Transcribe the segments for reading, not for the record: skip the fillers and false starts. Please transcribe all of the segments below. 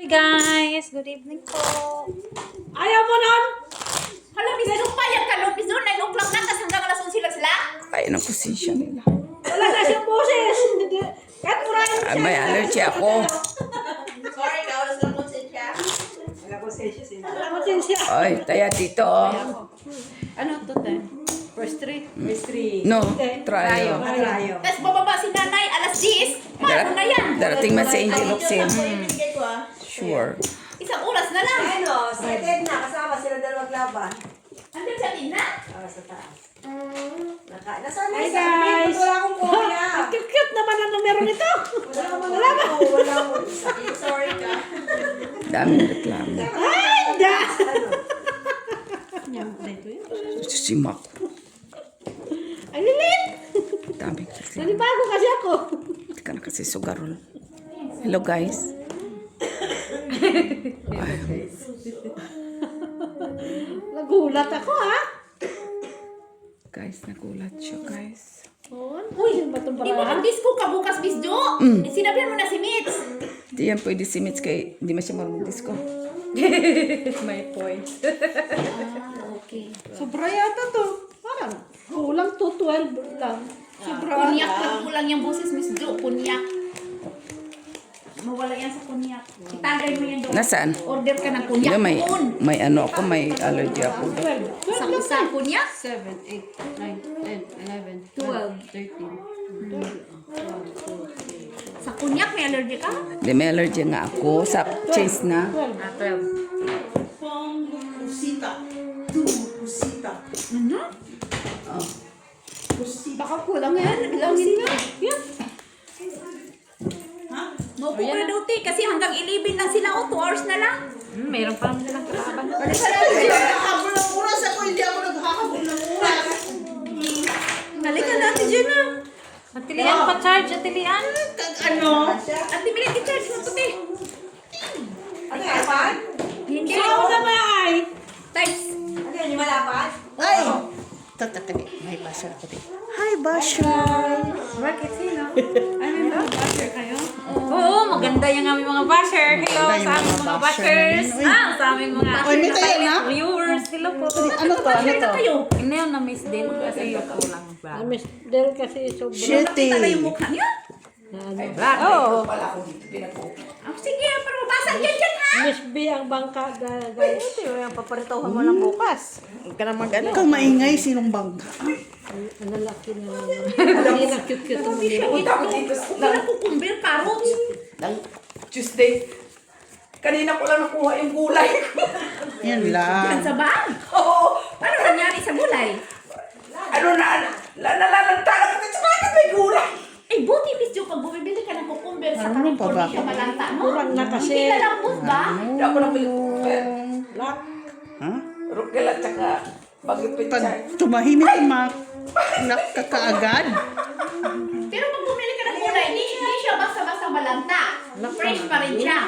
Hey guys, good evening po. Ayaw mo nun? Hala, Miss Doon, payag ka, Miss Doon. 9 o'clock na, tas hanggang alas 11 sila. Ay, nakosensya nila. Wala na siyang boses. Kahit murahin Ay, may allergy ako. Sorry, ka, oras lang po siya. Wala konsensya. Ay, taya dito, oh. Ano to te? First three? No, trayo. Ayaw. Tas bababa si nanay, alas 10. Paano na yan? Darating man si Angel Oxen. Ibigay ko ah. Sure. Isang oras na lang. Ano, second na. Kasama sila dalawang laban. Andun sa tina. Sa taas. Nasaan na Hi, isa? guys. Wala akong kuya. Ang cute naman ang numero nito. Wala ba? Wala akong isa. Sorry ka. Daming reklamo. Ay, da. Si Mac. Ang lilit. Daming reklamo. Nanibago kasi ako. Hindi ka na kasi sugarol. Hello, guys. Ay, Nagulat ako, ha? guys, nagulat siya, guys. Uy, batong Di mo parahan. mag-disco ka bukas, Miss Jo. Sinabihan mo na si Mitch. Hindi yan pwede si Mitch kay hindi man siya marunong disco. My point. Okay. Sobra yata to. Parang kulang to 12 lang. Sobra. Kunyak lang kulang yung boses, Miss Jo. Kunyak. Mawala yan sa kunyak. Itagay mo yan doon. Nasaan? Order ka ng kunyak Hindi, doon. may ano ako, may allergy ako. 12. Isang kunyak. 7, 8, 9, 10, 11, Sa kunyak may allergy ka? Hindi, may allergy nga ako sa cheese na. 12. Ano? Baka kulang yan. Bilangin na. Yan. Maupo ka na daw, te, kasi hanggang 11 lang sila. 2 hours na lang. Meron pa naman silang kalaban. Naghahabol ng oras ako. Hindi ako naghahabol ng oras. Halika natin dyan na. Atilian pa charge, atilian. Ano? At bibili charge mo to, te. Ano yan? Hindi. Sino na may? Types. Ano yan? Yung malapan? Ay! Tatatagi. May basher ako dito. Hi, basher! Bakit sino? Ano ba? Basher kayo? Oo, maganda yung aming mga basher. Hello sa aming mga bashers. Sa aming mga may tayo na? viewers. Hello po. Ano to? Ano to? kayo. Hindi yun na-miss din kasi yung kulang ba? Miss Del kasi sobra. Shitty! Nakita na yung mukha niya. Oo. Sige, pero mabasag yan dyan, ha? Miss B ang bangka, guys. Yung paparitohan mo lang bukas. Huwag ka na mag-ano. Kang maingay, sinong bangga? Ang lalaki na naman. Hindi na cute-cute ang mga. Wala kukumbir, carrots. Ng Tuesday. Kanina ko lang nakuha yung gulay ko. Yan Yan lang. sa bag. Oo. Ano nangyari sa gulay? Ano na, nalalantala ko sa bakit may gulay? Eh, buti, Miss Jo, pag bumibili ka ng kukumbir sa Ano Carrefour, pa ba? hindi siya malanta, no? Kurang na kasi. Hindi na lang bus ba? Hindi ako nabili ko. Lock. Ha? Rukel at saka bagipit Pag siya. tumahimik yung nakakaagad. Pero pag bumili ka ng gulay, hindi siya basta-basta malanta. Fresh pa rin siya.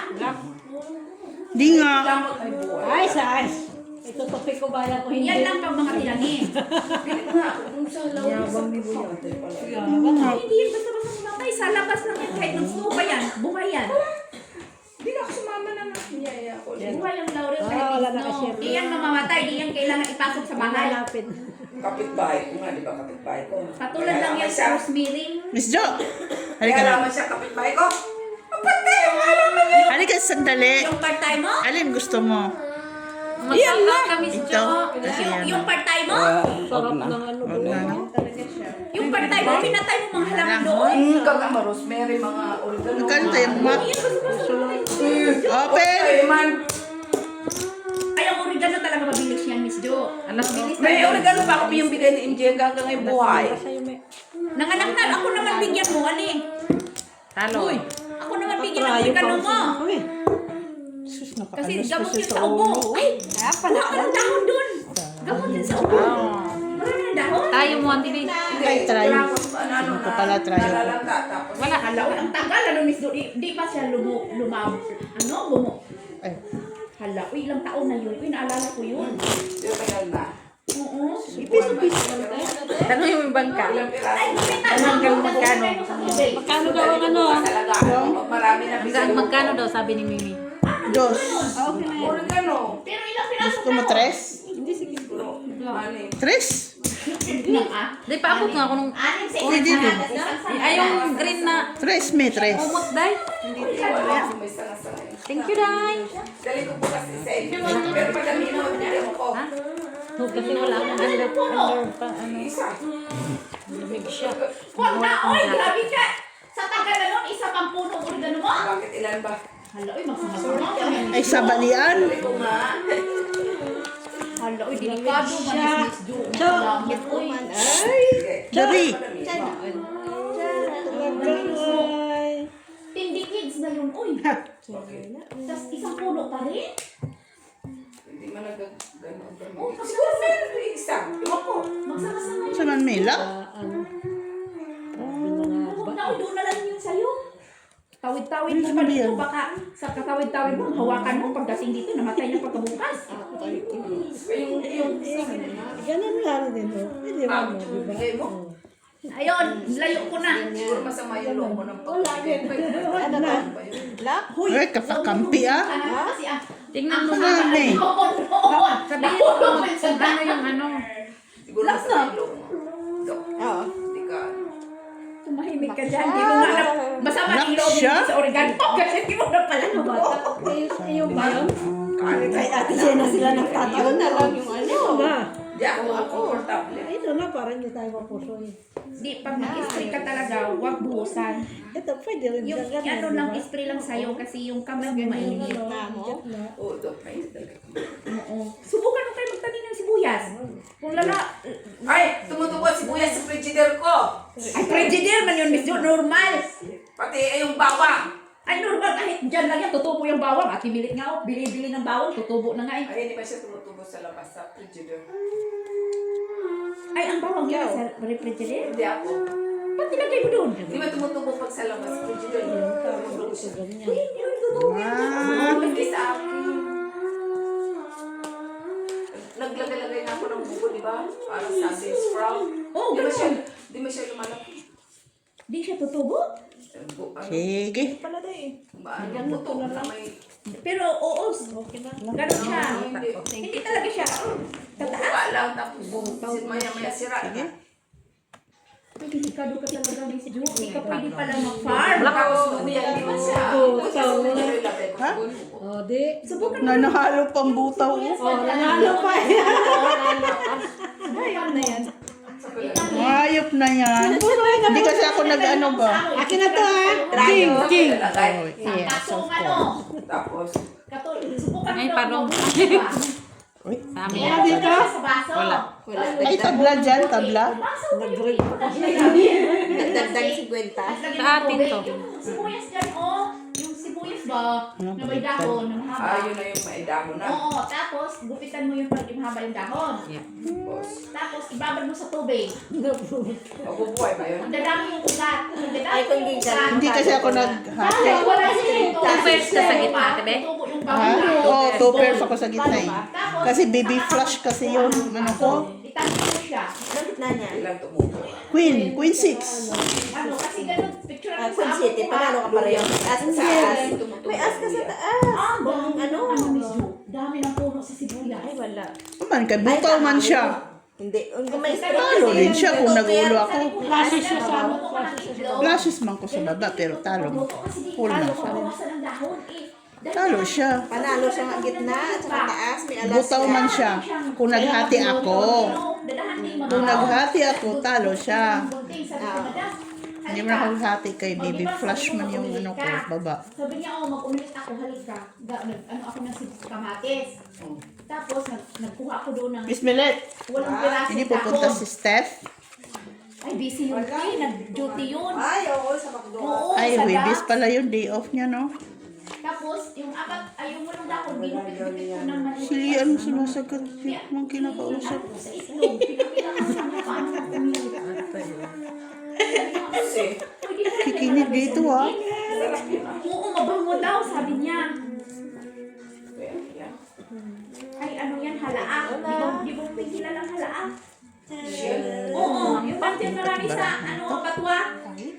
Di nga. Ay, size. Ito topic ko bayan ko hindi. Yan lang pag mga tilangin. Ay, hindi yan basta-basta mamatay. Sa labas lang yan. Kahit nag-snow pa yan, buhay yan. Hindi na ako sumama na niyaya ko. Buhay ang laurel kahit wala na nag-snow. kasi. Di yan mamamatay. Di yan kailangan ipasok sa bahay. Malapit. Kapitbahay ko nga, di ba kapitbahay ko? Katulad lang yan sa rosemary. Miss Jo! Kaya Halika na. naman siya kapitbahay ko. Kapatay yung alaman niya. Halika sandali. Yung part-time mo? Alin gusto mo? Yan lang kami Ito. Jo. Kasi yan. Yung part-time mo? Sarap ng ano. Yung part-time mo, pinatay mo mga halaman doon? Kagama rosemary, mga oregano. Magkano tayo mak? Open! Ay, man. Ay, ang oregano talaga mabilis yan, Miss Jo. Alam mo, May oregano pa ako yung bigay ni MJ hanggang ngayon buhay. Nanganak na, ako naman bigyan mo, ali. talo. Ako naman bigyan ng oregano mo. Sus, Kasi napakalas gamot kasi yun sa sa ubo. ulo. Ay, kuha ka ng dahon dun. Gamot yun sa ubo. Marami ng dahon. Tayo mo, ang tili. Ay, try. Ano Ako pala try ko. Nalalanta, tapos. Wala, halaw, ang tagal, ano, Miss Jo, di pa siya bumo. Ay, Hala, uy, ilang taon na yun. Uy, naalala ko yun. Yung tagal na. Oo. Tanong yung bangka. Ay, kumita Ano hanggang magkano? Magkano daw ang ano? Talaga, marami na Hanggang magkano daw sabi ni Mimi? 12 Dos. Oregano. Pero ilang piraso Gusto mo tres? Hindi, sige. Mani. Tres? Di pa abot nga ako nung... Anim sa Pwede isang din. sanga. Ay, yung green na... Tres, may tres. Umot, day. Wala. May sanga-sanga. Thank you, day. Dali ko po kasi sa inyo. Pero madami na magbigay mo ko. Kasi wala akong under pa, ano. Isa. Huwag na, oy, grabe ka. Sa tagal na nun, isa pang puno oregano mo. Bakit ilan ba? Hala, oy, magsamasama ka. Ay, sa balian. Dali ko nga. Hala, oy, delikado manis-nis do. Langit, oy. Dari. Ay. Tindi kids na yun, oy. Tapos isang puno pa rin. Hindi man nagagano. Oh, Siguro meron na isa. Iwan ko. Magsama-sama yun. Sa Manila. Huwag na, oy, doon na lang yun sa'yo. Tawid-tawid mo pa dito, baka sa katawid-tawid mo, hawakan mo pagdating dito, namatay na pagkabukas. Ganun lang din, oh. Pwede mo, di ba? Bigay mo. Ayun, layo ko na. Siguro masama yung loob mo ng Wala, ano na? Ay, kapakampi ah. Ano kasi ah. Tingnan mo Ano nga. eh. Noon. Sabihin mo kung ano yung ano. Siguro masama yung loob mo. Oo. Hindi ka. Tumahimik ka dyan, di mo nga alam. Masama Black yung loob siya? mo sa oregano. Kasi di mo na pala no bata. Yung ba yun? Kay Ate Jenna sila nagtataon na lang yung ano. Ito na. Di ako comfortable. Ito na, parang hindi tayo mapusoy. Di, pag nag-spray ka talaga, huwag buhusan. Ito, pwede rin Yung dyan, ganun, ano di lang, ba? spray lang sa'yo kasi yung kamay mo mainit. Dyan na. Oo, ito. May talaga. Oo. Subukan mo kayo magtanim ng sibuyas. Kung lala, Ay! Tumutubo si Buya sa frigidaire ko. ay frigidaire man yun, Miss Jo, normal. Pati ay yung bawang. Ay normal, kahit dyan lang yan, tutubo yung bawang. At bibilit nga ako, bili-bili ng bawang, tutubo na nga eh. Ay, hindi ba siya tumutubo sa labas sa frigidaire? Ay, ang bawang yun sa refrigerator. Hindi ako. Ba't nilagay mo doon? Di ba tumutubo pag sa labas sa frigidaire? Tumutubo siya. Yun, tutubo yan. Ah, Hindi sa akin. Naglagay-lagay na ako ng buko, di ba? Para sa sprout. Oo, Di ba siya, ganun. di ba siya lumalaki? Di siya tutubo. sige. Ano, buto na may... Pero oo, ganun siya. Hindi talaga siya. Tataas. Buka lang, tapos maya-maya sira na. Ay, delikado ka talaga, Miss Jo. Hindi ka pwede pala mag-farm. Tapos umiyak, di ba siya? Ha? O, di. Subukan mo. Nanahalo pang butaw. Oh, nanalo pa yan. Ayun na yan. Ayop na yan. Hindi kasi ako nag-ano ba? Akin na to, ha? King, king. Oh, yes, Katong of ano. course. Tapos, Subukan mo Ay, daw parang- mabuti ba? Uy. Sa amin. Meron dito? Sa baso. Wala. Ay, tabla dyan, tabla. Baso. Nag-grade pa kasi. Dagdag 50. Sa atin to. Yung sibuyas dyan, oh. Yung sibuyas ba? Na may dahon, na mahaba. yun na yung maidamo na. Oo, tapos gupitan mo yung pag mahaba yung dahon. Yeah. Tapos, Tapos ibabad mo sa tubig. mabubuhay ba yun? Ang dadami yung ugat. Ang dadami Ay, kung yung di ugat. dyan. Hindi kasi ako naghati. Tapos wala siya ito. Two pairs ka sa gitna, tebe? Tutubo yung Ha? bawang. Oo, two pairs ako sa gitna eh. Tapos, Kasi baby flush kasi yun. Ano ko? itago mo siya. Bakit na niya? Ilang tumubo? Queen 6. Ano, kasi ganun, picture ako Queen City, pagano ka pareho? As ka sa as. May as ka sa taas. Ah, Bang ano? Miss Jo? Dami ng puno sa sibuyas. Ay, wala. Man, kay butaw man siya. Hindi. Kung may Talo din siya kung nagulo ako. Klase siya sa ano, Flashes man ko sa baba, pero talo. Full na siya. Talo siya. Panalo siya nga gitna at saka taas. May alas Butaw man siya. Kung naghati ako. Kung naghati ako, talo siya. Hindi mo na ako hati kay baby flush man yung ano ko, baba. Sabi niya, oh, mag-umilit ako, halika. Ano ako ng kamatis. Tapos, nagkuha ako doon ng Miss Millet, walang piraso hindi pupunta si Steph. Ay, busy yun. Ay, nag-duty yun. Ay, oo, sa McDo. Oo, Ay, sa Webis dock. pala yung day off niya, no? Tapos, yung apat, ay, yung walang dahon, binupit-bipit ko ng maliit. Sili, ano sumasagot? Mong kinakausap. Sa itlog, pinapila ko sa mga paano ko pumilit. Kasi, Pwede na rin. Kikinig dito, ah. sarap yun ah. Oo, mabango daw, sabi niya. Yan. Ay, ano yan, halaa. Di ba may kilalang halaa? Shell. Oo, yung pantin marami sa, ano, kapatwa.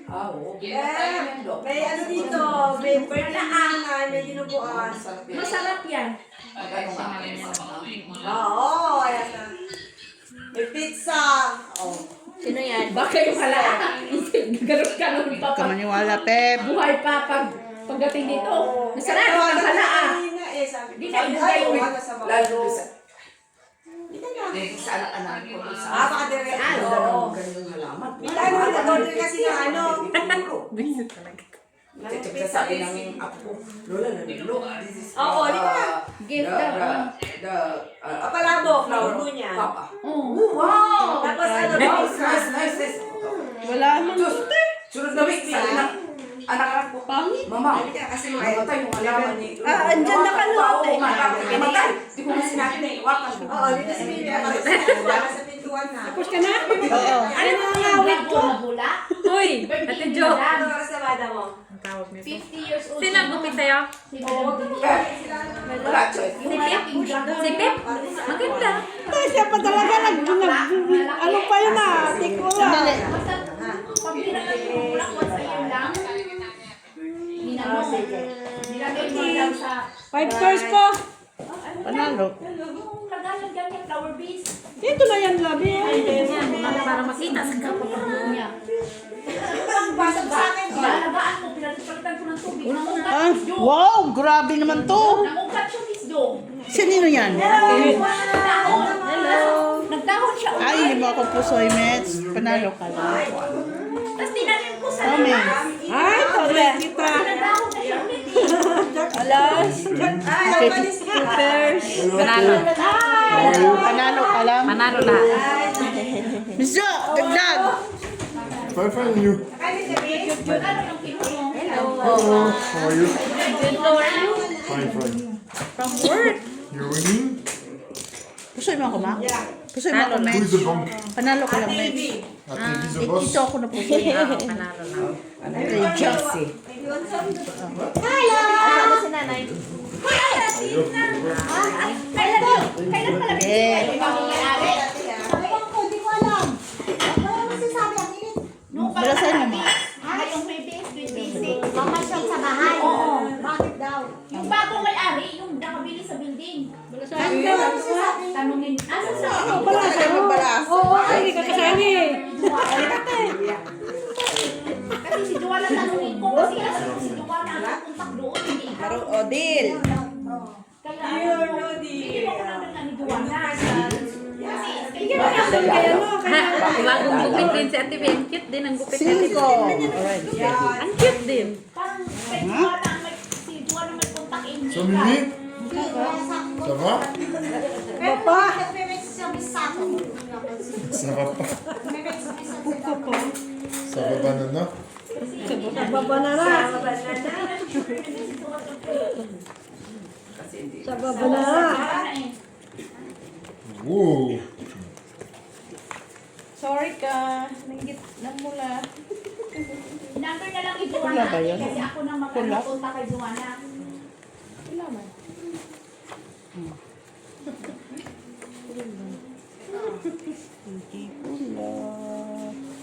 Ah, oo. Kinakain yan, Dok. May ano dito, may birthday na, may dinuguan. Masarap yan. Oo, ayan na. May pizza. Oh. Sino yan? Baka yung halaan. Garot-garot pa Huwag ka pag maniwala, Pep. buhay pa pagdating dito. Masarap ang halaan. Di na yung gayon. Lalo sa... Sa anak-anak ko. Baka dire. Oo. Ganyan halaman. Ano, nag-order kasi ng ano. Tito sabi ng apo ko, Lola, Lolo, this is Oo, di ba? Gift daw. Palabok, flower mo niya. Papa. Oh. Wow! Tapos ano, Nice. Wala naman. Sunod na week, sabi ng anak-anak ko, Mama, kasi namatay yung halaman ni Lola. Ah, andyan nakaloob eh. Namatay. Di ko nga sinabi na iwakan mo. Oo, dito si Bibi. Wala sa pintuan na. Tapos ka na? Oo. Ano ang awit ko? Mabula. Uy, Ate Jo. Ano oras na bada mo? 50 years old. Sino ang gupit sa'yo? Si Madam Vivian. Wala, choice. Si Pip? Si Pip? Maganda. Ay, siya pa talaga ano pa yun ah? Tikula. Sandali. Basta, pag nilagay mo mula ko sa iyo lang, nilagay mo lang sa... 5 course ko. Panalo. Yung lagayan ganyan, flower base. Dito na yan, labi. Yan, para makita sa kapatid niya. Pasok sa akin. Lalagaan mo, pinalitan ko ng tubig. Ah, wow, grabe naman to. Nangugat yung isdo. Sinino yan? Nagdahon siya. Ay, hindi mo ako pusoy, Mets. Panalo ka lang. Tapos tinanim ko sa Kami. labas. Ay, tole. Kita. Nagdahon na siya ulit. Alas. Ay, panis ka. Panalo. Panalo ka lang. Panalo na. Miss Jo, dagdag. Fine, fine, you. Ay, sabi. Ano yung kinuha mo? Hello, how are you? Fine, fine. From work. You're winning? Pusoy mo ako, ma? Pusoy mo ako, Who is Mets. the bank? Panalo ka lang, Mets. Ate, he's the boss. Ito ako na pusoy. Panalo na. Kay Josie. Kailan pala Eh, balasahin mo, ma. Ngayong May 26. Mamasyal sa bahay. Oo. Bakit daw? Yung bagong may-ari, yung nakabili sa building. Tanungin, asa sa Balasa mo. Oo, hindi ka kasali. Kasi si Joanna tanungin ko, kasi asa si Joanna ang kontak doon, hindi ikaw. Odil. Kaya hindi mo ko naman ni Joanna. Kasi, Bigyan mo natin kaya no. Bagong gupit din si Ate Bea. Ang cute din ang gupit ni Ate Bea. 5. Alright. Ang cute din. parang kay Joanna, si Joanna may kontak, hindi So, ikaw. Mimi? Ça va? Papa. Ça va pas. Ça va banana? Baba na na. Sa baba na na. Wow. Sorry ka. Nanggit na mula. Number na lang ni Wala Joanna, ba yun? kasi ako na magkapunta kay Joanna.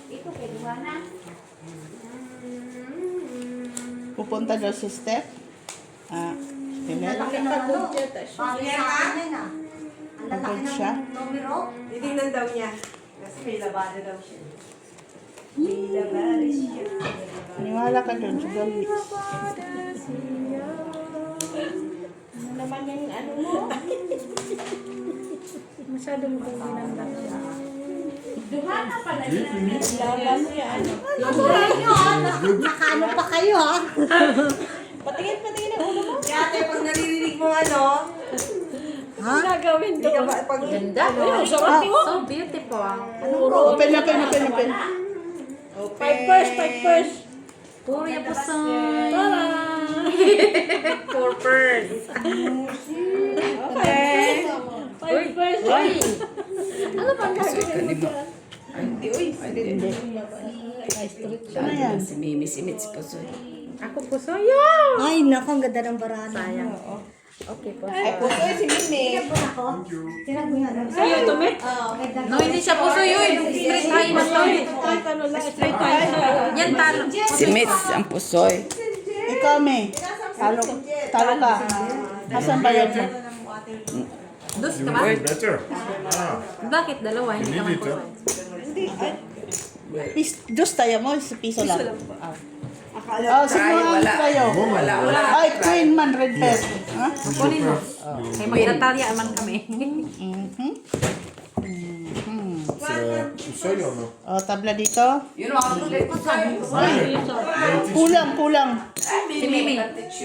Ito kay Joanna. Pupunta daw si Steph. Pinet. Pagod siya. Titingnan daw niya. Kasi may labada daw siya. May labada siya. Paniwala ka doon sa galis. Ano naman yung ano mo? Masyadong kuminandak siya. Joanna pala niya. Laban niya. Nakaano pa kayo ha? Patingin ang ulo mo. Ate, pag naririnig mo ano, Ano gagawin hindi ka doon? ba, pag Ganda. Sarap mo. So beautiful. Open. 5 first. Puro yung pusoy. Tara! 4 birds. Okay. 5 first. Uy. Ano pang gagawin mo dyan? Ano yan? Si Mimi, si Mitzi Pusoy. Ako pusoy. Yo! Ay, naku, ang ganda ng barada. Sayang. Okay po. Ay, pusoy si Mimi. Sa'yo, tumit? No, hindi siya puso yun. Straight high man to. Straight high. Yan talo. Si Miss ang pusoy. Ikaw, May. Talo ka. Asan bayad mo? Dos ka ba? Better. Bakit dalawa? Hindi ka man puso. Dos tayo mo, sa piso lang. Oh, sino ang tayo? Wala. Ay, Queen man, red hair. Ha? Kunin mo. Kaya magdatalya man kami. Pusoy o no? Oh, tabla dito. Yun ang tuloy pusoy. Kulang. Si Mimi.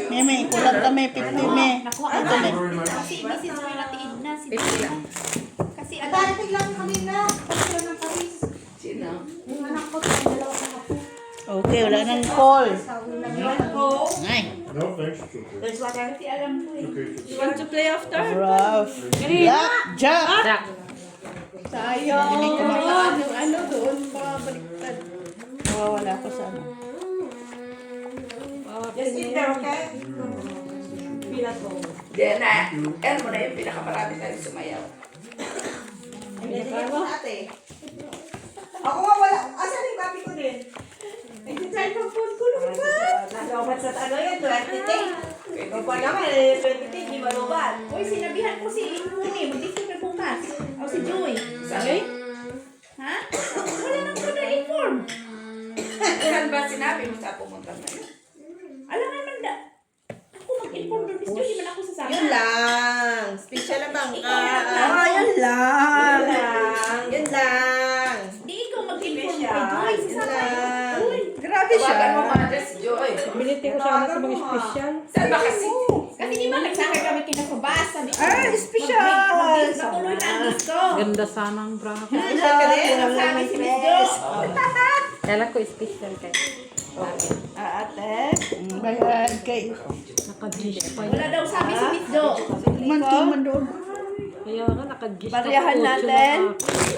Meme, kulang kami, 50 me. Ito, me. Kasi Mrs. May natiid na. Si kasi ano, Darating lang kami na. Pagkira ng Paris. Sino? Yung anak ko, dalawa ko na po. Okay, wala nang call. Ay, No, thanks. It's okay. There's water. kasi alam ko eh. Okay. You want to play after? rough. Jack. Jack. Sayang. Yung ano doon pa baliktad. Wala ko sa ano. Just sit there, okay? Peanut mo. Diyan na. Yan mo na yung pinakamarami tayo sumayaw. Ate. Ako nga wala. Asan yung copy ko din? Nag-try ng phone ko naman. Nagawamat sa ano yan, 20. Ikaw pa naman, 20, di maluban. Uy, sinabihan ko si Mimi, mag-isip ka bukas. O si Joy. Sabi? Ha? Wala nang ko na-inform. Saan ba sinabi mo sa pumunta ngayon? Alam naman na. Ako mag-inform doon, Miss Joy, di man ako sasama. Yun lang. Special lang bang Ikaw lang. yun lang. Yun lang. Di ikaw mag-inform kay Joy, sasama. Uy, Grabe Tawagan mo mga si Joy. Biniti ko sana sa mga special. Saan ba kasi? kasi di ba nagsakay kami kinasabas, sabi ko. special. Matuloy na ang gusto. Ganda sana ang bra. Special ka din. Ang sabi si Miss Joy. Kala ko special kay. Ate. Bayan kay Naka-dish pa Wala yun. daw sabi si Miss Joy. man doon. Kaya nga naka-dish. Bariyahan natin.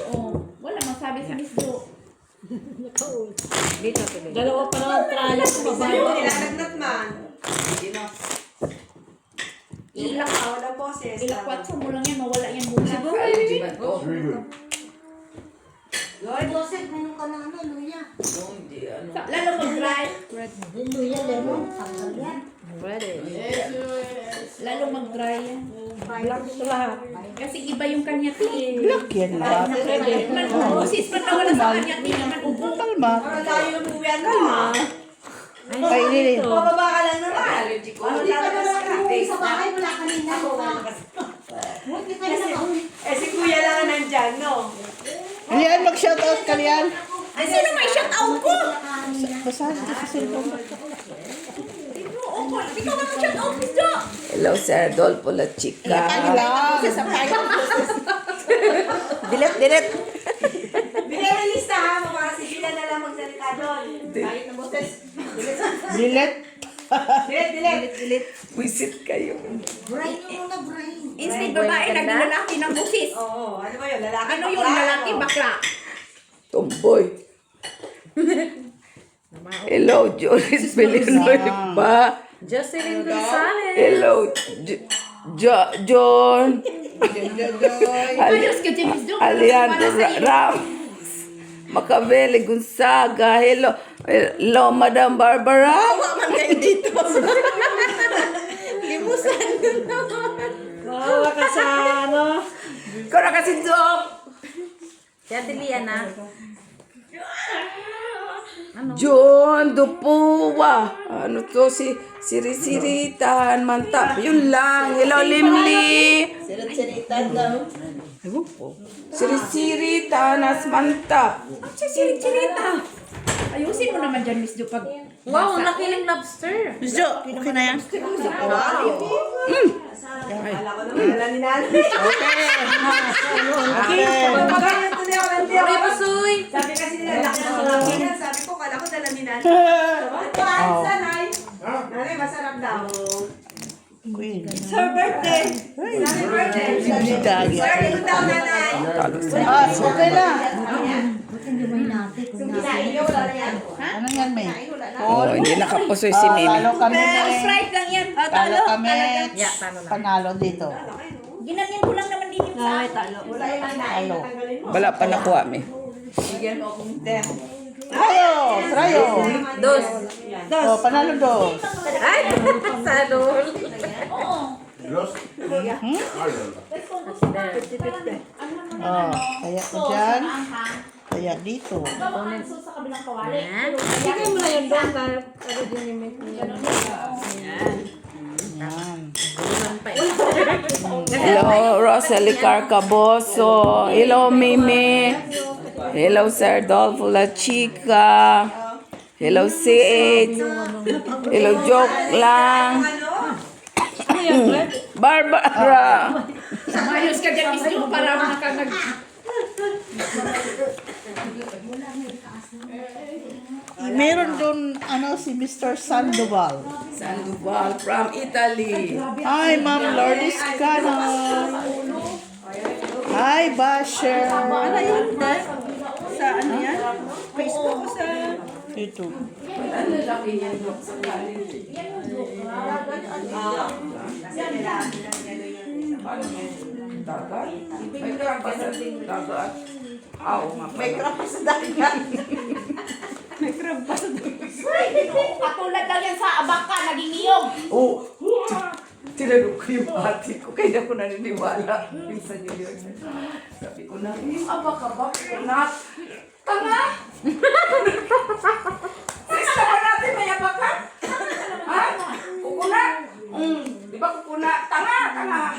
Oh, wala mang sabi si Miss Joy. Dito tuloy. Dalawa pa naman tralo sa babae. Nilalagnat man. Sino? Ilak ka, walang boses. Ilakwatsa mo lang yan, mawala yan bukas. Alijiban ko. Very good. Lord, Joseph, meron ka na ano, luya. No, hindi. Ano? Lalo mag-dry. Yung luya, lemon, tanggal yan. Ready. Lalo mag-dry yan. Black sa lahat. Kasi iba yung kanya tea. Black yan ba? Man, busis pa nawala sa kanya tea naman ubo. Kalma. parang tayo ng buwian mo. Ay, hindi. Pababa ka lang naman. Allergy ko. Ano Hindi ka na lalabas lang ka? umuwi sa bahay, wala kanina. Buti ka na nakauwi. Eh, si kuya lang ang nandyan, no? Lian, mag-shoutout ka, Lian. Ay, sino may shout out ko? Basahan ko sa cellphone. Oo, ikaw ang shout out, Miss Jo. Hello, Sir Adolfo La Chica. Dilet. Bigay ng lista ha, mga si Gila na lang magsalita doon. Kahit na boses. Delete. Delete. Wisit kayo. Brain muna, brain. Instead babae, naging lalaki ng busis. Oo, ano ba yun? Lalaki Ano bakla? yun, lalaki bakla? Tomboy. Hello, Joris Villanueva. Jocelyn Gonzalez. Hello, John. Ayos ka, Miss Jo. Alejandro Ramos. Macabele Gonzaga. Hello, Madam Barbara. Mahawa ka sa ano. Ikaw na kasi, Job. Si Ate Liana. John Dupuwa. Ano to si Sirisiritan Mantap. Yun lang. Hello, Limli. Sirisiritan as Mantap. Si Chirita. Ayusin mo naman dyan, Miss Jo, pag... Wow, ang laki ng lobster. Miss Jo, okay na yan? Akala ko naman, wala ni Nanay. Okay. Pagkakanya ko niya, walang tiyak. Ay, pasoy. Sabi kasi nila, laki ng lalaki yan. Sabi ko, kala ko dala ni Nanay. Paan sa Nanay? Nanay, masarap daw. Queen. Sir, birthday. Happy birthday. Dagi. Sir, ikot daw, Nanay. Okay na. Hindi mo hinati kung nasa. Kinain niyo, wala na yan. Ano yan, May? Kinain, wala Oh, hindi nakapusoy si Mimi. Talo kami. Sprite lang yan. Talo kami. Panalo dito. Ginanyan ko lang naman din yung sa akin. Talo. Wala pa nakuha, Mi. Bigyan mo akong 10. Trayo. Dos. Oh, panalo dos. Ay, salud. Oh, kaya ko dyan. Kaya dito. Sa kabilang kawali. Sige mo na yun doon. Ano din yung may Yan. Hello, Rosalie Carcaboso. Hello, Mimi. Hello, Sir Dolfo La Chica. Hello, C8. Hello, Joke lang. Barbara. Mayos ka dyan, Miss Jo, para makanag... Meron doon, si Mr. Sandoval. Sandoval from Italy. Hi, Ma'am Lourdes Cano. Hi, Basher. Ano yun? Sa ano yan? Facebook o sa... YouTube. Dagat? May krapas sa dagat. May crap sa dagat. Katulad lang yan sa abaka, naging niyog. Oh, tinanong ko yung ate ko, kaya ako naniniwala. Minsan yun. Sabi ko na, abak-abak, kukunat. Tanga! Sista ba natin may abakan? Ha? Kukunat? Di ba kukunat? Tanga!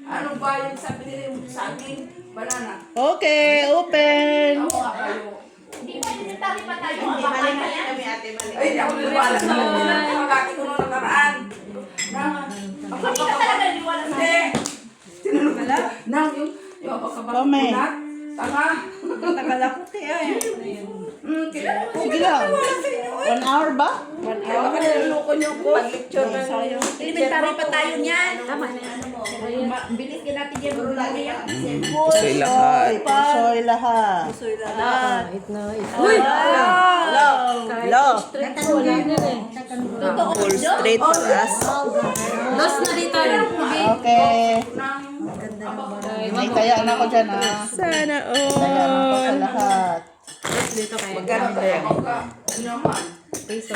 Ano ba yung sabi nila yung saging? Banana. Okay, open. Ako nga kayo. Hindi ba yung tali pa tayo abaka na yan? Kami ate mali. Ay, hindi ako naniwala sa mga ko nung nakaraan. Hindi ka talaga naniwala sa Hindi. Tinanong ko nang yung abak-abak Kame. kukunat. Tanga. Tagalakot eh ay. Kilala ko. Sige lang. 1 hour ba? Kaya baka niloloko niyo ko. elementary pa tayo niyan. Tama na yan. Bilis ka natin yan. Soy lahat. Pusoy lahat. Uy! Hello. Full straight patas. Dos na dito. Okay. May tayaan ako dyan, ha? Sana Tayaan ako sa lahat. Dito kayo. Maganda yan. Naman. Peso.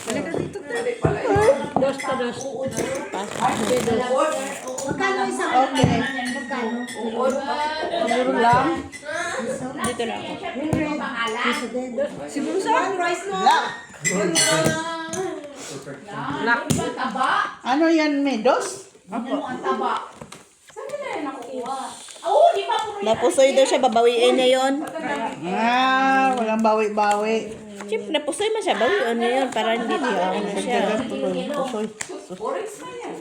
Pwede pala yun. Dos to dos. Uod. Magkano isang Okay. Magkano? Uod. Siguro lang. Dito lang ako. Piso din. Siguro saan? Rice no? Black. Black. Taba. Ano yan, may dos? Ano ang taba? Saan nila yan nakukuha? Oo, di ba puro yan? Napusoy daw siya, babawiin niya yun. Walang bawi-bawi. Siyempre, napusoy man siya, bawiin niya yun para hindi niya ano siya. Pusoy. Orange man yan.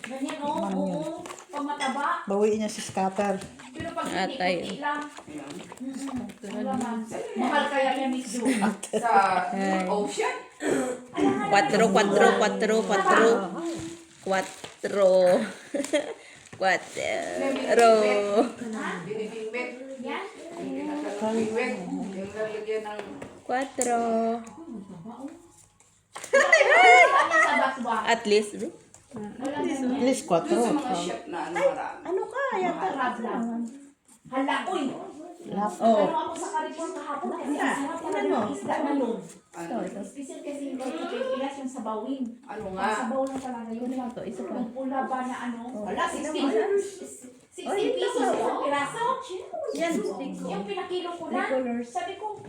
Ganyan, oo. Pag mataba. Bawiin niya si scatter. Pero pag hindi, Atay. kunti lang. Wala na. Mahal kaya yan, Miss Jo. Sa ocean. 4, 4, 4, 4, 4. 4. Binibingwit. Yan. Binibingwit. Yung lalagyan ng... 4. Sa baswa. At least, bro. At least 4. Sa mga chef na ano marami. Ano ka? Marab lang. Hala, uy. Oh. Ano ako sa karipon kahapon? Kasi ang sarap talaga ng isda na yun. Special kasi yung Pilipinas yung sabawin. Ano Ang nga? sabaw lang talaga yun. Yung pula ba na ano? Wala, 16 pesos isang piraso. Yan. Yung pinakilo ko na. Sabi ko,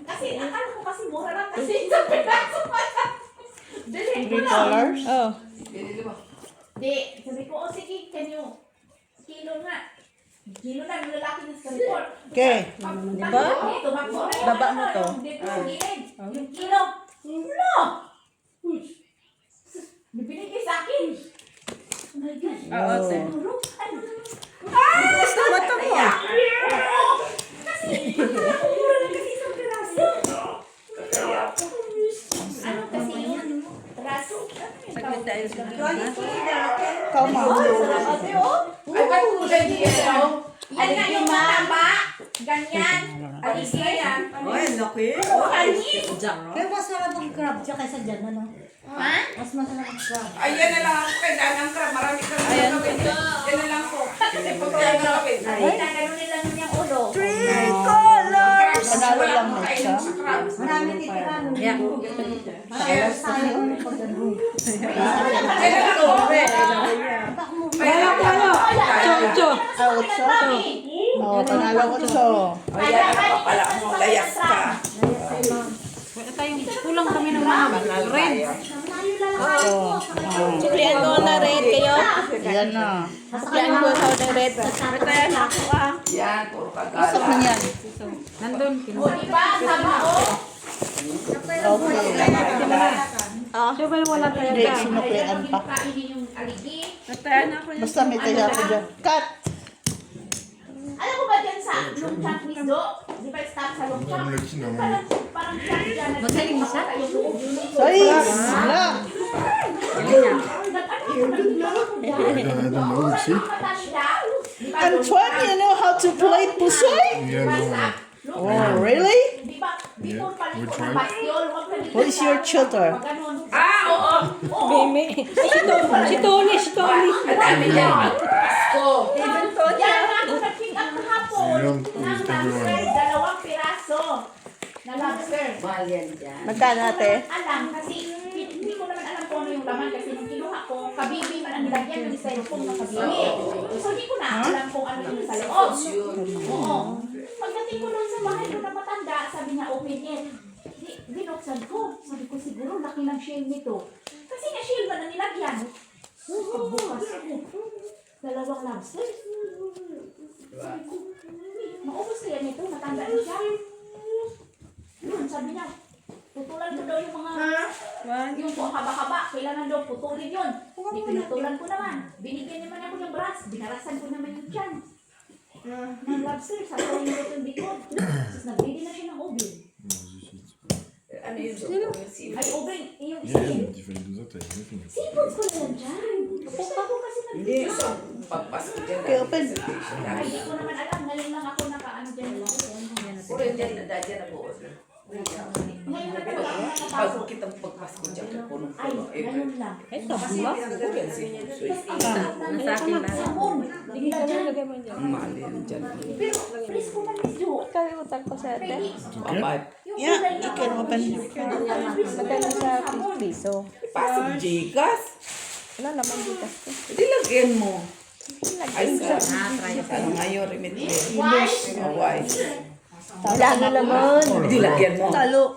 kasi akala ko kasi mura lang kasi isang piraso pa. Dali ko lang. $3? Oh. Binili mo. Di, sabi ko, oh sige, can you kilo nga. Kilo na, yung lalaki ng report. Okay. Diba? Baba mo to. Yung kilo. Kilo! Binigay sa akin. Oh my God. Oo, sir. Siguro, ano Gusto mo ito mo? kasi, mura lang kasi isang piraso. Ano kasi yun? Piraso? Saglit tayo sa Come on. Ay, ba't kulay niya ito? Yan nga yung mataba. ganyan. Aligi yan. Ay, laki. Anis. Pero mas masarap ang crab siya kaysa dyan, ano? Ha? Mas masarap ang crab. Ayan na lang ako kay Danang Crab. Marami ka na gawin. Yan na lang po. Kasi po tayo gawin. Ay, naganunin lang yun yung ulo. Panalo lang mo siya. Marami titira nun. Yeah. Parang tayo ulit pag gano'n. Cho. Otso. Oh, panalo otso. Ayan na pala mo. Layas ka. Wala tayong kulang kami ng mga red. Oh, Suklian ko na red kayo. yan na. Suklian ko sa red. Kaya na ako Yan, puro Gusto ko kagala. niyan. Nandun, O, kinuha. diba? Tama, oh. Okay. Siyempre wala tayo Hindi, dyan. sinuklian pa. Kainin yung aligi. Kaya na ako yung... Basta may tayo ako dyan. Cut! Alam mo ba dyan sa lumchak misdo? Di ba stop sa lumchak? Parang chak dyan. Magaling mo siya? Yung loob. Sorry! Wala! I don't know, we'll see. Antoine, Antoine, you know how to play pusoy? Yeah, no. Oh, really? Di ba? Before pa we'll rin try. bastiol, wag ka dito Who is your tutor? Pag ganun. Ah, oo. Mimi. Si Tony. Ang dami dyan. Pasko. Yan nga ako nag-pick up kahapon. Yun, Ng with lobster, everyone. 2 piraso. Na lobster. Magkano ate? Alam, kasi hindi ko naman alam kung ano yung laman kasi nung kinuha ko, kabibi man ang nilagyan ng styrofoam ng kabibi. So hindi ko na alam kung ano yung sa loob. Oo. Pagdating ko doon sa bahay ko na matanda, sabi niya open it. Binuksan ko. Sabi ko siguro laki ng shell nito. Kasi na shell ba na nilagyan? Pagbukas ko, 2 lobster. Sabi ko, maubos kaya nito, matanda na siya. Yun, sabi niya, putulan ko daw yung mga, yung haba-haba, kailangan daw putulin yun. Hindi pinutulan ko naman. Binigyan naman ako ng brass, binarasan ko naman yung tiyan. Ng lobster, sa tawin ko yung likod. Tapos nagbili na siya ng oven. Ano yun? Ay, oven, yung isa Yeah, yun. die van doet dat tegen. Vind ik. Seafoods ko na yan dyan. Gusto ko kasi Hindi, nag-video. so, pagpasko dyan. Okay, open. Ay, di ko naman alam. Ngayon lang ako nakaano dyan. Puro yun dyan, dyan nag-order. Ngayon lang ako Pag nakapasok. kitang pagpasko dyan, Ay, punong-puno. ngayon lang. Ito, Kasi ba? Yan si Pusoy. Nasa akin lang. Sabon. Bigla dyan. Lagay mo dyan. Ang mahal yan dyan. Pero, please ko man Miss Jo. Kalimutan ko sa ate. Babay. Yeah, you can open. Magkano sa 50 piso. Pasok Gcash. Wala naman dito. Hindi lagyan mo. Ay, sa ano ngayon, remittent. Wise. Wala na naman. Hindi lagyan mo. Talo.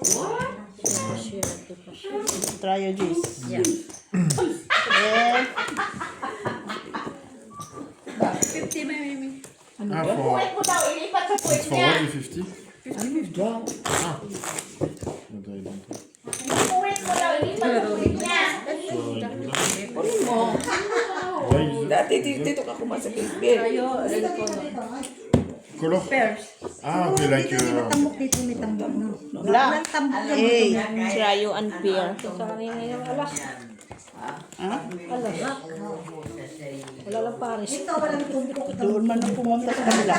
Try your juice. Yeah. Yeah. 50 may mimi. Ah, Yung voor. puwet mo daw, ilipat sa puwet Voor niya. wat, die 50? Wat deed je dan? Yung puwet mo daw, ilipat sa puwet niya. Kunin mo. Dati dito ka kumasa kay Color? Ah, oké, like Tambok dito, may tambok, no? Black. Tambok na Hey. Trayo and beer. So, sa kanina yung wala. Wala lang Paris. Ito, walang tumbok. Doon man ang pumunta sa kanila.